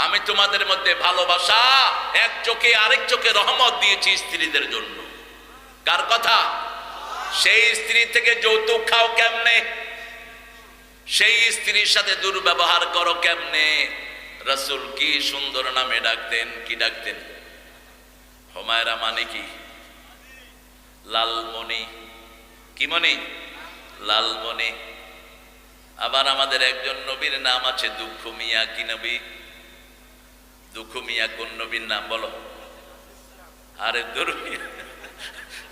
আমি তোমাদের মধ্যে ভালোবাসা, এক চোখে আরেক চোখে রহমত দিয়েছি স্ত্রীদের জন্য। কার কথা? সেই স্ত্রী থেকে যৌতুক খাও কেমনে? সেই স্ত্রীর সাথে দুর্ব্যবহার করো কেমনে? রাসূল কি সুন্দর নামে ডাকতেন, কি ডাকতেন? হুমায়রা মানে কি? লালমণি। কি মণি? লালমণি। আবার আমাদের একজন নবীর নাম আছে দুঃখ মিয়া। কি নবী? দুঃখ মিয়া। কোন নবীর নাম বলো? আরে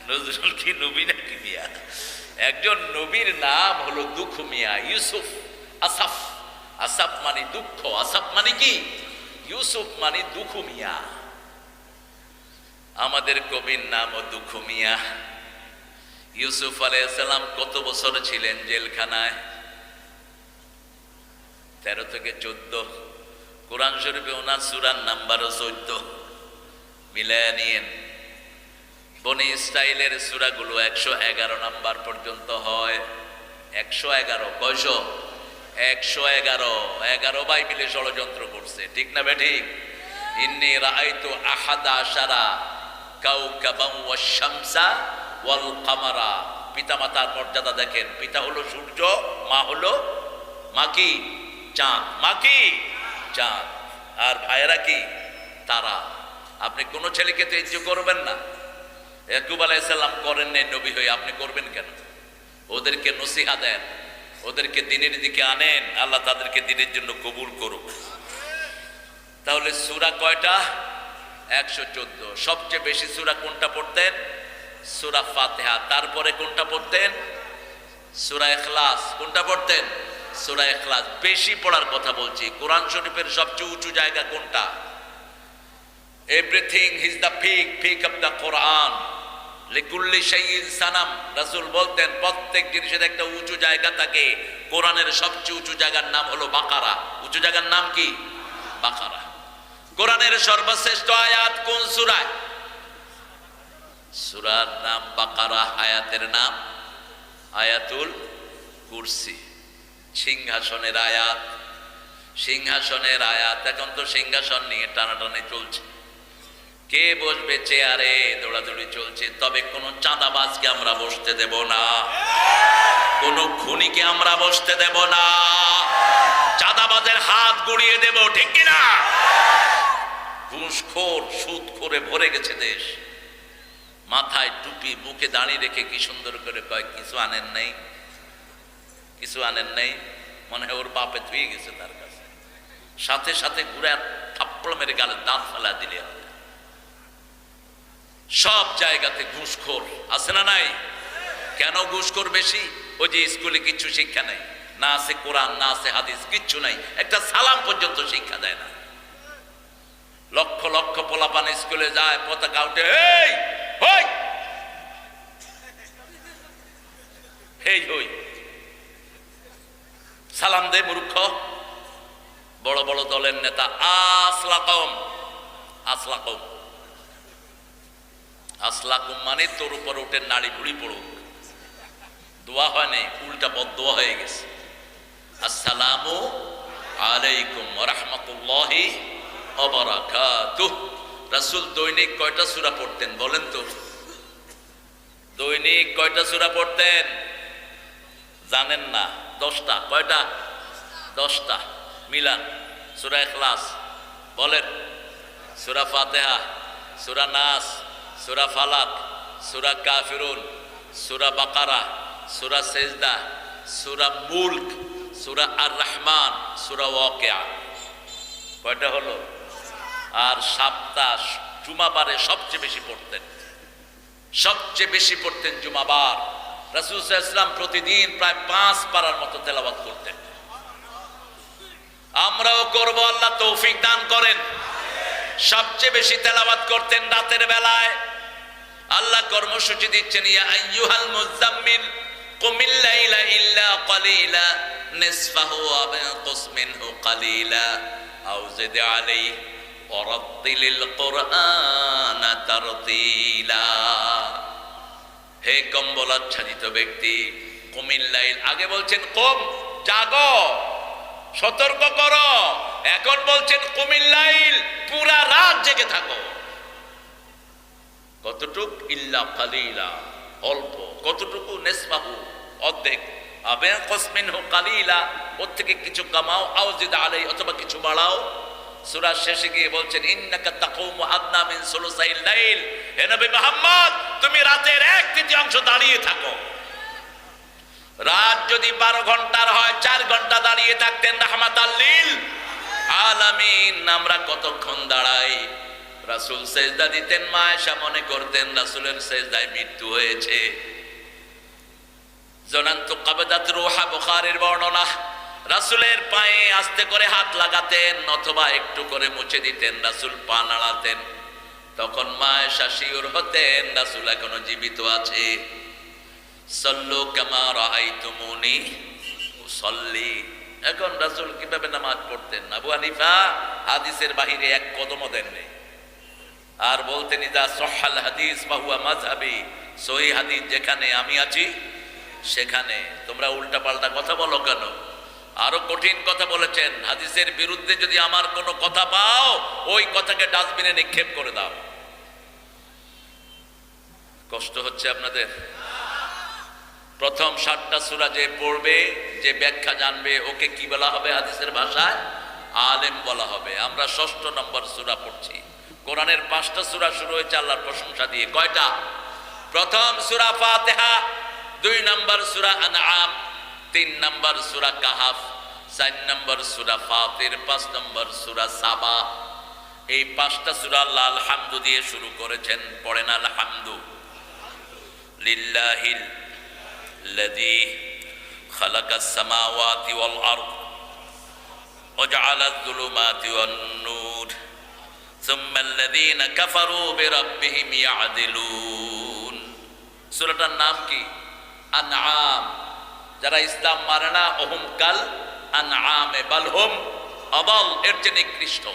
নজরুল কি নবী নাকি মিয়া? একজন নবীর নাম হলো দুঃখ মিয়া, ইউসুফ আসাফ। আসাফ মানে দুঃখ, আসাফ মানে কি? ইউসুফ মানে দুঃখ মিয়া। আমাদের কবির নামও দুঃখ মিয়া। ইউসুফ আলাইহিস সালাম কত বছর ছিলেন জেলখানায়? 13 থেকে 14। কোরআন শরীফে ওনার সূরার নাম্বারও 14। মিলায়া নিয়েন। বনি ইসরাইলের সূরাগুলো 111 নাম্বার পর্যন্ত হয়। 111। কয়শো? 111। 11 ভাই মিলে ষড়যন্ত্র করছে, ঠিক না বেঠিক? ইন্নী রাআইতু আহাদা আশারা কাওকাবান ওয়াশ শামসা ওয়াল কামারা। পিতা মাতার মর্যাদা দেখেন। পিতা হলো সূর্য, মা হলো, মা কি? চাঁদ। মা কি? চাঁদ। আর ভাইয়েরা কি? তারা। আপনি কোন ছেলেকে তেজ্য করবেন না। ইয়াকুব আলাইহিস সালাম করেন নাই নবী হয়ে, আপনি করবেন কেন? ওদেরকে নসিহা দেন, ওদেরকে দ্বীনের দিকে আনেন, আল্লাহ তাদেরকে দ্বীনের জন্য কবুল করুক। তাহলে সূরা কয়টা? 114। সবচেয়ে বেশি সূরা কোনটা পড়তেন? সূরা ফাতিহা। তারপরে কোনটা পড়তেন? সূরা ইখলাস। কোনটা পড়তেন? সূরা ইখলাস। বেশি পড়ার কথা বলছি। কোরআন শরীফের সবচেয়ে উঁচু জায়গা কোনটা? Everything is the peak of the Quran. লিকুল্লি শাইইন সানাম। রাসূল বলতেন প্রত্যেক জিনিসের একটা উঁচু জায়গা থাকে। কোরআনের সবচেয়ে উঁচু জায়গার নাম হলো বাকারা। উঁচু জায়গার নাম কি? বাকারা। কোরআনের সর্বশ্রেষ্ঠ আয়াত কোন সূরায়? সূরার নাম বাকারা, আয়াতের নাম আয়াতুল কুরসি। সিংহাসনের আয়াত, সিংহাসনের আয়াত। এখন তো সিংহাসন নিয়ে টানাটানি চলছে, কে বসবে চেয়ারে, দৌড়াদৌড়ি চলছে। তবে কোন চাঁদাবাজকে আমরা বসতে দেব না, কোন খুনিকে আমরা বসতে দেব না। চাঁদাবাজের হাত গুড়িয়ে দেব, ঠিক কিনা? ঘুষখোর, সুদ করে ভরে গেছে দেশ। মাথায় টুপি, মুখে দাঁড়িয়ে রেখে কি সুন্দর করে কয় কিছু আনেন নাই, কিছু আনেন নাই। মনে হয় ওর বাপে ধুয়ে গেছে তার কাছে। সাথে সাথে ঘুরে থাপ্পড় মেরে গালে দাঁত ফেলা দিলে। সব জায়গাতে ঘুষখোর আছে না নাই? কেন ঘুষখোর বেশি? ওই যে স্কুলে কিচ্ছু শিক্ষা নেই, না আছে কোরআন, না আছে হাদিস, কিচ্ছু নাই। একটা সালাম পর্যন্ত শিক্ষা দেয় না। লক্ষ লক্ষ পোলাপান স্কুলে যায়, পতাকা উঠে এই হই এই হই, সালাম দে মূর্খ। বড় বড় দলের নেতা আসলাকম, আসলাকম। আসলাকুম মানে তোর উপর উঠে নাড়ি ভুড়ি পড়ুক, দোয়া হয় নাই, উল্টা বদদোয়া হয়ে গেছে। আসসালামু আলাইকুম ওয়া রাহমাতুল্লাহি ওয়া বারাকাতুহু। রাসূল দৈনিক কয়টা সূরা পড়তেন বলেন তো? দৈনিক কয়টা সূরা পড়তেন জানেন না? 10টা। কয়টা? 10টা। মিলান। সূরা ইখলাস বলেন, সূরা ফাতিহা, সূরা নাস, সূরা ফালাক, সূরা কাফিরুন, সূরা বাকারা, সূরা সেজদা, সূরা মুলক, সূরা আর রহমান, সূরা ওয়াকিয়া। কয়টা হলো? আর সপ্তাহ জুমাবারে সবচেয়ে বেশি পড়তেন, সবচেয়ে বেশি পড়তেন জুমাবার। রাসূল সাল্লাল্লাহু আলাইহি ওয়াসাল্লাম প্রতিদিন প্রায় 5 পারার মতো তেলাওয়াত করতেন। আমরাও করব, আল্লাহ তৌফিক দান করেন। সবচেয়ে বেশি তেলাওয়াত করতেন রাতের বেলায়। আল্লাহ কর্মসূচি দিচ্ছেন, ইয়া আইয়ুহাল মুযাম্মিল কুমিল লাইলা ইল্লা কালিলা নিসফাহু আও ইনকুস মিনহু কালিলা আও জিদ আলাইহি ওয়ারাত্তিলিল কুরআনা তারতিলা। হে কম্বলাচ্ছাদিত ব্যক্তি, কুমিল লাইল, আগে বলছেন কম, জাগো, সতর্ক করো। এখন বলছেন কুমিল লাইল, পুরা রাত জেগে থাকো। কতটুক? ইল্লা কালিলা, অল্প। কতটুকু? নিসফাহু, অর্ধেক। আবে কসমিনহু কালিলা, ওর থেকে কিছু কমাও। আও জিদ আলাই, অথবা কিছু বাড়াও। সূরা শেষে গিয়ে বলছেন, ইন্নাকা তাকুমু আদনা মিন সুলুসাইল লাইল। হে নবী মুহাম্মদ, তুমি রাতের 1/3 দাঁড়িয়ে থাকো। রাত যদি 12 ঘন্টার হয়, 4 ঘন্টা দাঁড়িয়ে থাকতেন রাহমাতাল লিল আলামিন। আমরা কতক্ষণ দাঁড়াই? রাসূল সেজদা দিতেন, মা আয়েশা মনে করতেন রাসূলের সেজদায় মৃত্যু হয়েছে। জনান্তু কাবাদাত রূহা, বুখারীর বর্ণনা। রাসূলের পায়ে আস্তে করে হাত লাগাতেন অথবা একটু করে মুছে দিতেন, রাসূল পা নাড়াতেন। তখন মা আয়েশা শিওর হতেন রাসূল এখনো জীবিত আছে। সাল্লু কামা রাআইতুমুনি উসাল্লি। এখন রাসূল কিভাবে নামাজ পড়তেন? আবু হানিফা হাদিসের বাহিরে এক কদমও দেন নেই। আর বলতেন, ইদা সহাল হাদিস ফাহুয়া মাযহাবি, সহিহ হাদিস যেখানে আমি আছি সেখানে। তোমরা উল্টা পাল্টা কথা বলো কেন? আরো কঠিন কথা বলেছেন, হাদিসের বিরুদ্ধে যদি আমার কোনো কথা পাও, ওই কথাকে ডাস্টবিনে নিক্ষেপ করে দাও। কষ্ট হচ্ছে আপনাদের? প্রথম 7টা সূরা যে পড়বে, যে ব্যাখ্যা জানবে, ওকে কি বলা হবে হাদিসের ভাষায়? আলেম বলা হবে। আমরা 6 নম্বর সূরা পড়ছি। কোরআনের 5টা সূরা শুরু হয়েছে আল্লাহর প্রশংসা দিয়ে। কয়টা? প্রথম সূরা ফাতিহা, 2 নম্বর সূরা আনআম, 3 নম্বর সূরা কাহাফ, 4 নম্বর সূরা ফাতির, 5 নম্বর সূরা সাবা। এই 5টা সূরা আল্লাহ আলহামদু দিয়ে শুরু করেছেন। পড়েন আলহামদু লিল্লাহিল লাযী খালাকাস সামাওয়াতি ওয়াল আরদ ওয়া জাআলায যুলুমাতি ওয়ান নূর সুম্মাল লাযীনা কাফারু বিরাব্বিহিম ইয়া'দিলুন। সূরাটার নাম কি? আনআম। যারা ইসলাম মানে না, ওহুম কাল আনআমে বাল হুম আদাল, এর চেয়ে নিকৃষ্ট।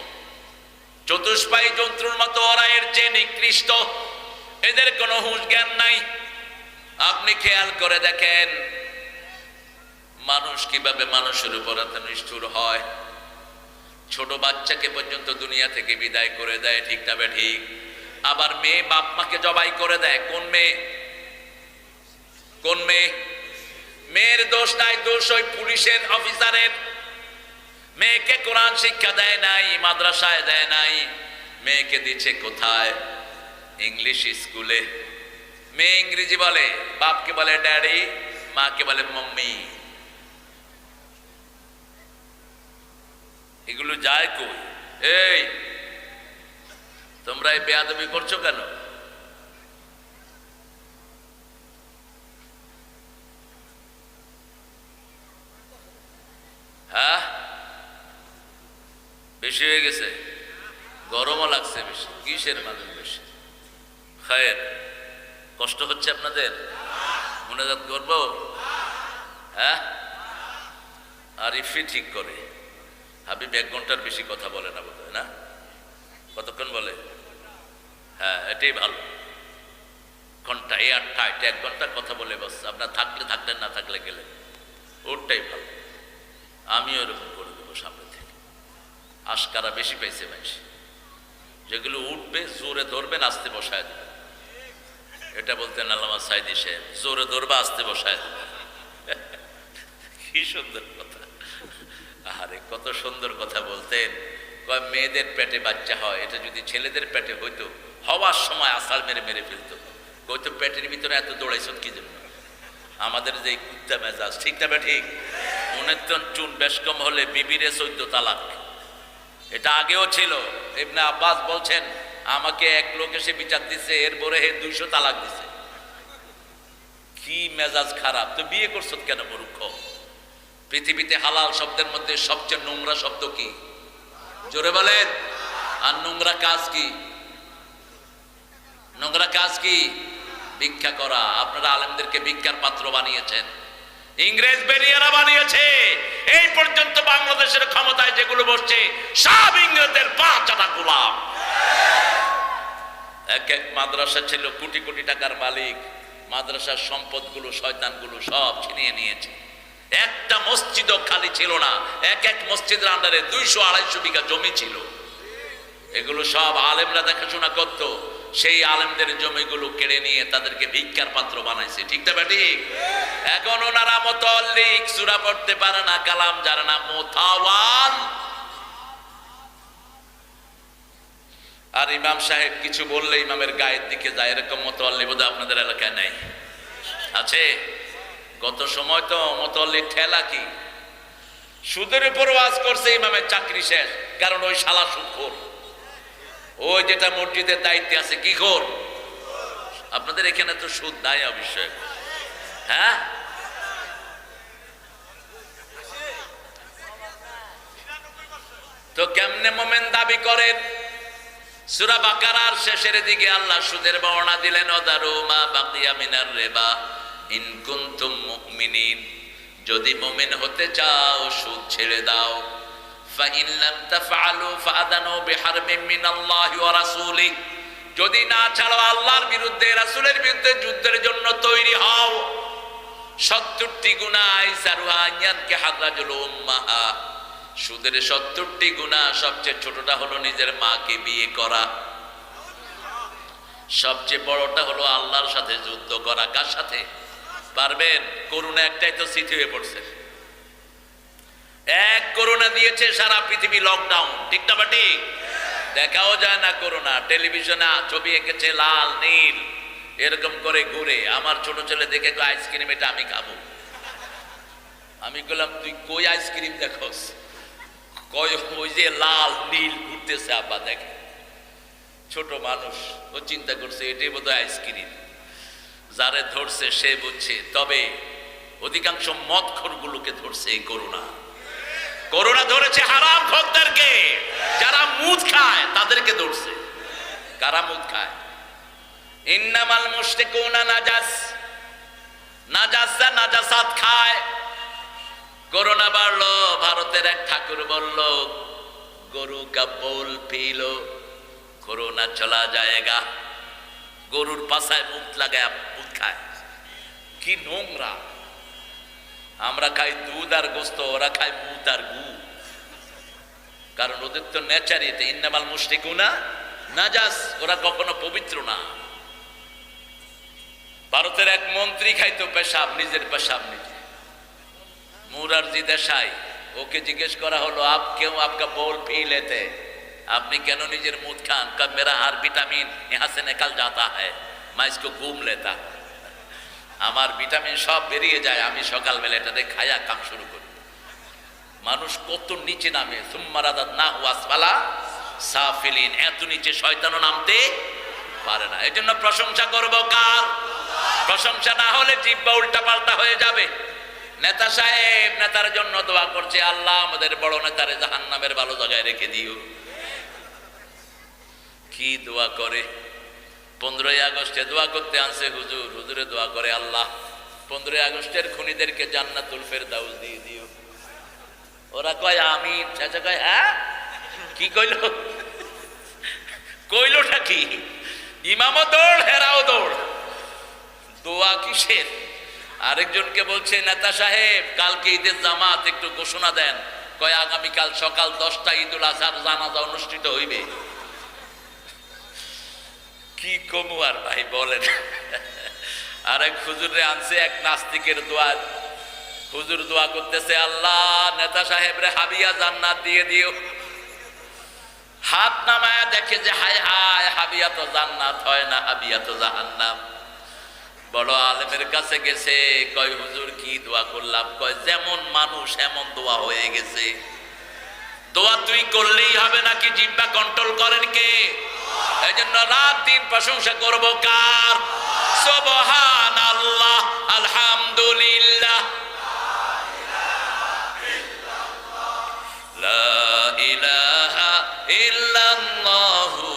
চতুষ্পায়ী জন্তুর মতো ওরা এর চেয়ে নিকৃষ্ট। এদের কোনো হুঁশ জ্ঞান নাই। আপনি খেয়াল করে দেখেন মানুষ কিভাবে মানুষের উপর এত নিষ্ঠুর হয়। ছোট বাচ্চাকে পর্যন্ত দুনিয়া থেকে বিদায় করে দেয়, ঠিক না ঠিক? আবার মেয়ে বাপ মাকে জবাই করে দেয়। কোন মেয়ে? কোন মেয়ে? মেয়ের দোষ নাই, দোষ ওই পুলিশের অফিসারের। মেয়েকে কোরআন শিক্ষা দেয় নাই, মাদ্রাসায় দেয় নাই। মেয়েকে দিচ্ছে কোথায়? ইংলিশ স্কুলে। মেয়ে ইংরেজি বলে, বাপকে বলে ড্যাডি, মাকে বলে মাম্মি। এগুলো যায় কই? এই তোমরা এই বেয়াদবি করছো কেন? হ্যাঁ, বেশি হয়ে গেছে, গরমও লাগছে বেশি। কিসের মানুষ বেশি? খায়ের, কষ্ট হচ্ছে আপনাদের? মুনাজাত করবো? হ্যাঁ, আর ইফি ঠিক করে। হাবিব 1 ঘন্টার বেশি কথা বলে না বোধহয়, না? কতক্ষণ বলে? হ্যাঁ, এটাই ভালো। ঘন্টা এয়ার টাইট, 1 ঘন্টা কথা বলে বাস, আপনার থাকলে থাকলেন, না থাকলে গেলেন, ওরটাই ভালো। আমিও এরকম করে দেবো সামনে থেকে। আশকারা বেশি পাইছে মানুষ, যেগুলো উঠবে জোরে ধরবেন, আস্তে বসায় দেবেন। এটা বলতেন আল্লামা সাইদি সাহেব, জোরে ধরবে আস্তে বসায় দেবেন। কি সুন্দর কথা! আরে কত সুন্দর কথা বলতেন। কয় মেয়েদের পেটে বাচ্চা হয়, এটা যদি ছেলেদের পেটে হইতো, হওয়ার সময় আসাল মেরে মেরে ফেলতো। কইতো পেটের ভিতরে এত দৌড়াইছ কি জন্য? আমাদের যে কুত্তা মেজাজ, ঠিক না ঠিক? মনের তো চুন বেশ কম হলে বিবিরে 14 তালাক। এটা আগেও ছিল। ইবনে আব্বাস বলছেন, আমাকে এক লোক এসে বিচার দিচ্ছে, এরপরে 200 তালাক দিছে। কি মেজাজ খারাপ! তো বিয়ে করছো কেন মূর্খ? পৃথিবীতে হালাল শব্দের মধ্যে সবচেয়ে নোংরা শব্দ কি? জোরে বলেন। আর নোংরা কাজ কি? নোংরা কাজ কি? ভিক্ষা করা। আপনারা আলেমদেরকে ভিক্ষার পাত্র বানিয়েছেন, ইংরেজ বেরিয়ারা বানিয়েছে। এই পর্যন্ত বাংলাদেশের ক্ষমতায় যেগুলো বসছে সব ইংরেজদের 5 আনা গোলাম। এক এক মাদ্রাসা ছিল কোটি কোটি টাকার মালিক, মাদ্রাসার সম্পদগুলো শয়তানগুলো সব ছিনিয়ে নিয়েছে। একটা মসজিদও খালি ছিল না। এক এক মসজিদের আন্ডারে 200-250 বিঘা জমি ছিল। এগুলো সব আলেমরা দেখাশোনা করত। সেই আলেমদের জমিগুলো কেড়ে নিয়ে তাদেরকে ভিক্ষার পাত্র বানাইছে, ঠিক না ঠিক? এখন ওনারা মুতাল্লিক, সূরা পড়তে পারে না, কালাম জানে না, মুতাওয়াল। আর ইমাম সাহেব কিছু বললে ইমামের গায়ের দিকে যায়, এরকম মুতাওয়াল্লি বোধহয় আপনাদের এলাকায় নাই? আছে? গত সময় তো মুতাওয়াল্লি ঠেলা কি, সুদের উপর ওয়াজ করছে, ইমামের চাকরি শেষ। কারণ ওই শালা সুদখোর। ওই যেটা মসজিদের দায়িত্বে আছে, কি খোর? আপনাদের এখানে তো সুদ নাই অবশ্যই, হ্যাঁ? তো কেমনে মোমেন দাবি করেন? সূরা বাকারার শেষের দিকে আল্লাহ সুদের বর্ণনা দিলেন, ওদারু মা বাকিয়া মিনার রিবা ইন কুনতুম মুমিনিন। যদি মুমিন হতে চাও সুদ ছেড়ে দাও। ফাইন লাম তাফআলু ফাআদানু বিহারবিন মিনাল্লাহি ওয়া রাসূলিহি। যদি না ছাড়ো আল্লাহর বিরুদ্ধে, রাসূলের বিরুদ্ধে যুদ্ধের জন্য তৈরি হও। 70টি গুনাহ আইসারুহা ইয়ানকে হাদরাজুল উম্মাহা। সুদের 70টি গুনাহ, সবচেয়ে ছোটটা হলো নিজের মাকে বিয়ে করা, সবচেয়ে বড়টা হলো আল্লাহর সাথে যুদ্ধ করা। কার সাথে? পারবেন? করোনা একটাই তো স্মৃতি হয়ে পড়ছে। এক করোনা দিয়েছে সারা পৃথিবী লকডাউন, ঠিক না ঠিক? দেখাও যায় না করোনা। টেলিভিশনে ছবি এঁকেছে লাল নীল, এরকম করে ঘুরে। আমার ছোট ছেলে দেখে আইসক্রিম, এটা আমি খাবো। আমি বললাম, তুই কই আইসক্রিম দেখোস? কই ওই যে লাল নীল ঘুরতেছে, আব্বা দেখে। ছোট মানুষ, ও চিন্তা করছে এটাই বোধহয় আইসক্রিম। যারে ধরছে সে বুঝছে। তবে অধিকাংশ মদখোরগুলোকে ধরছে এই করোনা। করোনা ধরেছে হারাম খোরদেরকে, যারা মুদ খায় তাদেরকে ধরছে। কারা মুদ খায়? ইন্নামাল মুশরিকুনা নাজাস, নাজাসা নাজাসাত খায়। করোনা বাড়লো, ভারতের এক ঠাকুর বলল, গরু কা বোল পিলো করোনা চলা যায়গা। গরুর পাছায় মুখ লাগায় মুদ খায়। কি নোংরা! আমরা খাই দুধ আর গোস্ত, ওরা খায় মুদ আর গু। কারণ ওদের তো নেচার এটা, ইন্নামাল মুশরিকুনা নাজাস, ওরা কখনো পবিত্র না। ভারতের এক মন্ত্রী খাইতো পেশাব, নিজের পেশাব নিজে। মুরারজি দেশাই, ওকে জিজ্ঞেস করা হলো, আপ কেউ আপকা বোল পি লেতে, আপনি কেন নিজের মুদ খান? কব মেরা হার ভিটামিন ইহাঁ সে নিকল জাতা হ্যায়, मैं इसको घूम लेता। আমার ভিটামিন সব বেরিয়ে যায়, আমি সকালবেলা এটাতে খায়া কাম শুরু করি। মানুষ কত নিচে নামে। সুম্মা রাদাদনাহু আসফালা সাফিলিন। এত নিচে শয়তানও নামতে পারে না। এজন্য প্রশংসা করব কার? প্রশংসা না হলে জিহ্বা উল্টা পাল্টা হয়ে যাবে। নেতা সাহেব নেতার জন্য দোয়া করছে, আল্লাহ আমাদের বড় নেতারে জাহান্নামের ভালো জায়গায় রেখে দিও। কি দোয়া করে? 15ই আগস্টে দোয়া করতে আনছে হুজুর, হুজুরে দোয়া করে, আল্লাহ 15ই আগস্টের খুনিদেরকে জান্নাতুল ফেরদাউস দিয়ে দিও। ওরা কয় আমিন, চাচা কয় হ্যাঁ। কি কইলো? কইলোটা কি? ইমামও দৌড়, হেরাও দৌড়। দোয়া কিসের? আরেকজনকে বলছে, নেতা সাহেব কালকে ঈদের জামাত একটু ঘোষণা দেন। কয় আগামীকাল সকাল 10টা ঈদুল আজহার জানাজা অনুষ্ঠিত হইবে। কি কমু আর ভাই বলেন। আরেক হুজুরে আনছে এক নাস্তিকের দোয়া। হুজুর দোয়া করতেছে, আল্লাহ নেতা সাহেবরে হাবিয়া জান্নাত দিয়ে দিও। হাত নামায়া দেখে যে হায় হায়, হাবিয়া তো জান্নাত হয় না, হাবিয়া তো জাহান্নাম। বড় আলেমের কাছে গেছে, কয় হুজুর কি দোয়া করলাম? কয় যেমন মানুষ এমন দোয়া হয়ে গেছে। দোয়া তুই করলেই হবে নাকি? জিহ্বা কন্ট্রোল করেন কে? এই জন্য রাত দিন প্রশংসা করব কার? সুবহানাল্লাহ, আলহামদুলিল্লাহ, লা ইলাহা ইল্লাল্লাহু।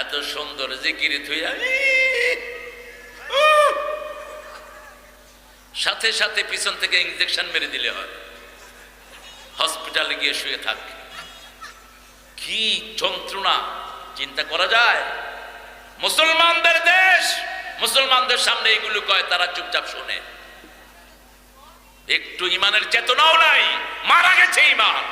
এত সুন্দর জিকির থুইয়া সাথে সাথে পিছন থেকে ইনজেকশন মেরে দিলে হয়, হসপিটালে গিয়ে শুয়ে থাক। কি যন্ত্রণা চিন্তা করা যায়? মুসলমানদের দেশ, মুসলমানদের সামনে এগুলো কয়, তারা চুপচাপ শুনে। একটু ইমানের চেতনাও নাই, মারা গেছে ইমান।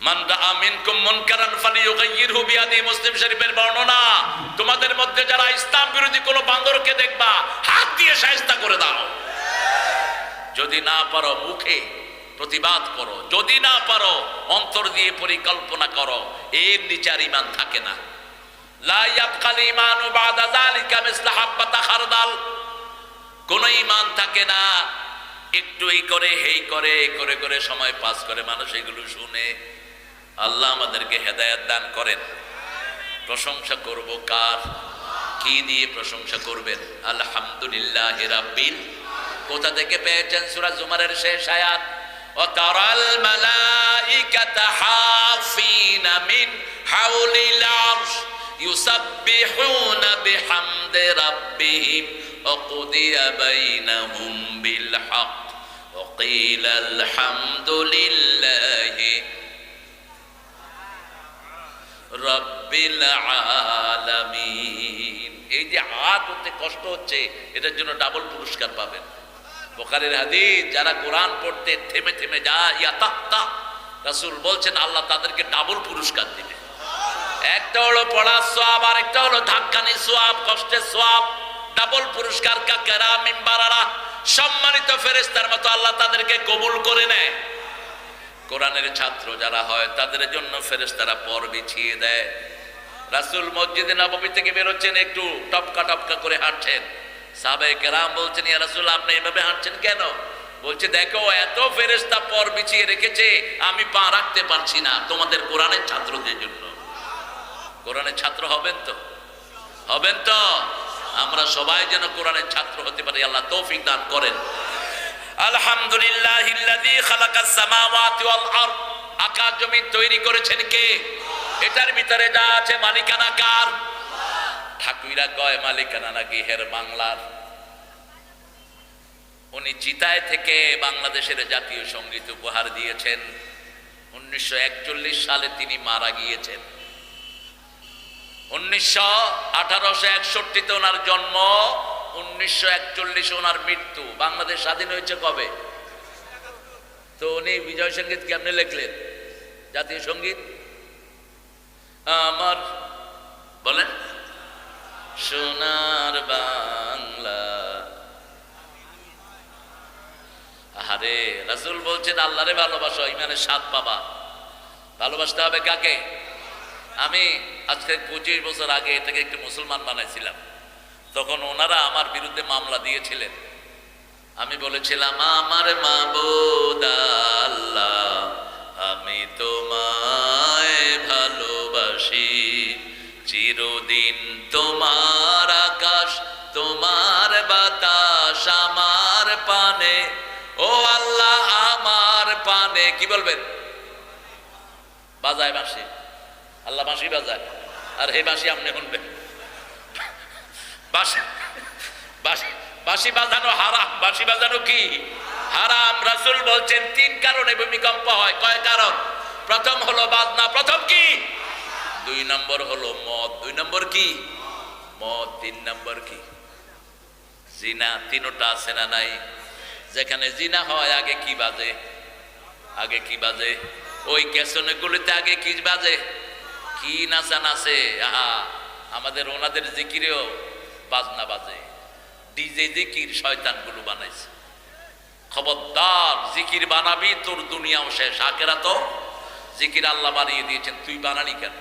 মান রাআ মিনকুম মুনকারান ফালিয়ুগাইয়িরহু বিয়াদিহি, মুসলিম শরীফের বর্ণনা। তোমাদের মধ্যে যারা ইসলাম বিরোধী কোনো বান্দরকে দেখবা, হাত দিয়ে শায়েস্তা করে দাও। যদি না পারো মুখে প্রতিবাদ করো, যদি না পারো অন্তর দিয়ে পরিকল্পনা করো। এর নিচে আর ঈমান থাকে না। লা ইয়াবকাল ঈমানু বাদা যালিকা মিসলা হাব্বাতা খারদাল। কোন ঈমান থাকে না। একটু এই করে হেই করে, এই করে করে সময় পাস করে মানুষ এগুলো শুনে। আল্লাহ আমাদেরকে হেদায়েত দান করেন। প্রশংসা করব কার? কি দিয়ে প্রশংসা করবেন? আলহামদুলিল্লাহি রাব্বিল। কোথা থেকে পেয়েছেন? সূরা জুমারের শেষ আয়াত, ওয়া তারাল মালাইকাতা হাফিনা মিন হাওলিল আরশ ইউসাব্বিহুনা বিহামদি রাব্বিহিম ওয়া কুদিয়া বাইনাহুম বিল হক ওয়া কিলা আলহামদুলিল্লাহি রাব্বিল আলামিন। এই যে হাত হতে কষ্ট হচ্ছে, এটার জন্য ডাবল পুরস্কার পাবেন। বুখারীর হাদিস, যারা কোরআন পড়তে থেমে থেমে যায়, ইয়াতাক্তা, রাসূল বলছেন আল্লাহ তাদেরকে ডাবল পুরস্কার দিবে। একটা হলো পড়ার সওয়াব, আর একটা হলো ধাক্কানি সওয়াব, কষ্টের সওয়াব। ডাবল পুরস্কার। কারামিন বারারা, সম্মানিত ফেরেশতার মতো আল্লাহ তাদেরকে কবুল করে নেয়। কোরআনের ছাত্র যারা হয় তাদের জন্য ফেরেশতারা পর বিছিয়ে দেয়। রাসূল মসজিদে নববী থেকে বেরোচ্ছেন, একটু টপকা টপকা করে হাঁটছেন। সাহাবায়ে কেরাম বলছেন, ইয়া রাসূল আপনি এভাবে হাঁটছেন কেন? বলছে, দেখো এত ফেরেশতা পর বিছিয়ে রেখেছে, আমি পা রাখতে পারছি না তোমাদের কোরআনের ছাত্রদের জন্য। কোরআনের ছাত্র হবেন তো? হবেন তো? আমরা সবাই যেন কোরআনের ছাত্র হতে পারি, আল্লাহ তৌফিক দান করেন। আলহামদুলিল্লাহিল্লাযী খালাকাস সামাওয়াতি ওয়াল আরদ। আকাশ জমিন তৈরি করেছেন কে? এটার ভিতরে যা আছে মালিকানা কার? ঠাকুররা কয় মালিকানা নাকি হের বাংলার। উনি চিতায় থেকে বাংলাদেশের জাতীয় সঙ্গীত উপহার দিয়েছেন। 1941 সালে তিনি মারা গিয়েছেন। 1861 ওনার জন্ম, 1941 ওনার মৃত্যু। বাংলাদেশ স্বাধীন হয়েছে কবে? তো উনি বিজয় সঙ্গীত কেমনে লিখলেন? জাতীয় সঙ্গীত আমার বলেন, সোনার বাংলা। আরে রাসূল বলছেন আল্লাহরে ভালোবাসো, ইমানের স্বাদ পাবা। ভালোবাসতে হবে কাকে? আমি আজকে 25 বছর আগে এটাকে একটু মুসলমান বানাইছিলাম। তখন ওনারা আমার বিরুদ্ধে মামলা দিয়েছিলেন। আমি বলেছিলাম, আমার মাবুদ আল্লাহ, আমি তোমায় ভালোবাসি। চিরদিন তোমার আকাশ, তোমার বাতাস আমার পানে। ও আল্লাহ আমার পানে। কি বলবেন? বাজায় বাঁশি, আল্লাহ বাঁশি বাজায়, আর হে বাঁশি আপনি শুনবেন। বাঁশি বাজানো হারাম। বাঁশি বাজানো কি হারাম? রাসূল বলছেন 3 কারণে ভূমিকম্প হয়। কয় কারণ? প্রথম হলো বাজনা। প্রথম কি? 2 নম্বর হলো মদ। 2 নম্বর কি? মদ। 3 নম্বর কি? জিনা। তিনটা আছে না নাই? যেখানে জিনা হয় আগে কি বাজে? আগে কি বাজে? ওই ক্যাসনে গুলিতে আগে কি বাজে? কি নাচা নাচে। আহা, আমাদের ওনাদের জিকিরেও বাজনা বাজে। ডিজে জিকির শয়তানগুলো বানাইছে। খবরদার, জিকির বানাবি তোর দুনিয়াও শেষ, আখিরাতও। জিকির আল্লাহ বানিয়ে দিয়েছেন, তুই বানালি কেন?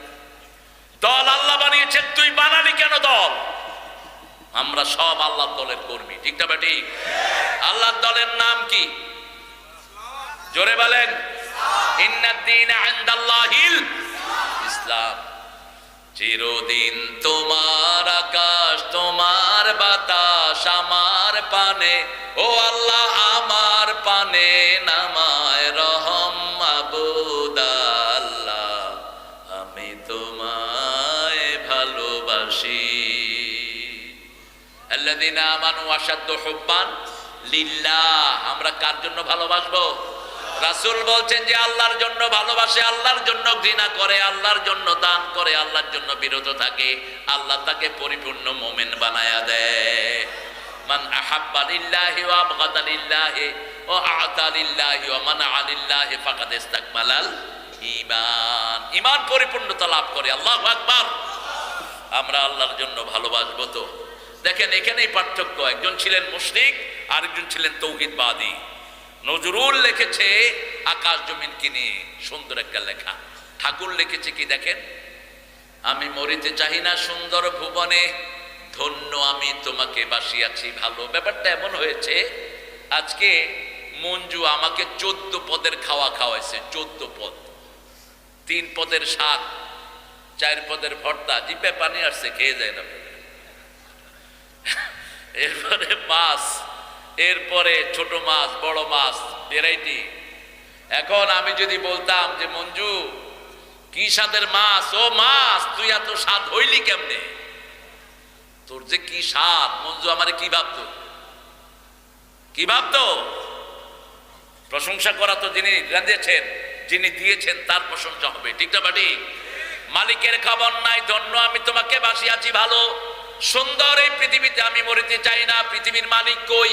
দল আল্লাহ বানিয়েছেন, তুই বানালি কেন দল? আমরা সব আল্লাহর দলের কর্মী, ঠিক না বেটি? আল্লাহর দলের নাম কি? জোরে বলেন। ইন্নাদ-দীনা ইনদাল্লাহিল ইসলাম। চিরদিন তোমার আকাশ, তোমার বাতাস আমার পানে, ও আল্লাহ আমার পানে নামায় রহম মাবুদ আল্লাহ, আমি তোমায় ভালোবাসি। আল্লাযীনা আমানু আশাদ্দু হুব্বান লিল্লাহ। আমরা কার জন্য ভালোবাসবো? রাসূল বলছেন যে আল্লাহর জন্য ভালোবাসে, আল্লাহর জন্য ঘৃণা করে, আল্লাহর জন্য দান করে, আল্লাহর জন্য বিরত থাকে, আল্লাহ তাকে পরিপূর্ণ মুমিন বানায়া দেয়। মান আহাব্বা লিল্লাহি ওয়া আবগাদা লিল্লাহি ওয়া আ'তা লিল্লাহি ওয়া মানা'a লিল্লাহি ফাকাদ ইসতাকমালাল ঈমান। ঈমান পরিপূর্ণতা লাভ করে। আল্লাহু আকবার। আমরা আল্লাহর জন্য ভালোবাসবো তো। দেখেন এখানেই পার্থক্য। একজন ছিলেন মুশরিক, আরেকজন ছিলেন তৌহিদবাদী। নজরুল লিখেছে আকাশ জমিন কিনে, সুন্দর একটা লেখা। ঠাকুর লিখেছে কি দেখেন, আমি মরিতে চাহি না সুন্দর ভুবনে, ধন্য আমি তোমাকে বাসিয়াছি ভালো। ব্যাপারটা এমন হয়েছে, আজকে মঞ্জু আমাকে 14 পদের খাওয়া খাওয়াইছে। 14 পদ, 3 পদের শাক, 4 পদের ভর্তা, জিভে পানি আসছে, খেয়ে যায় না। এরপরে মাছ, এরপরে ছোট মাছ, বড় মাছ, ভ্যারাইটি। এখন আমি যদি বলতাম যে মঞ্জু কি স্বাদের মাছ, ও মাছ তুই এত স্বাদ হইলি কেমনে, তোর যে কি স্বাদ, মঞ্জু আমারে কি ভাবতো? কি ভাবতো? প্রশংসা করা তো যিনি রাঁধেছেন, যিনি দিয়েছেন তার প্রশংসা হবে, ঠিক না বাড়ি? মালিকের খবর নাই, ধন্য আমি তোমাকে বাসিয়াছি ভালো, সুন্দর এই পৃথিবীতে আমি মরিতে চাই না। পৃথিবীর মালিক কই?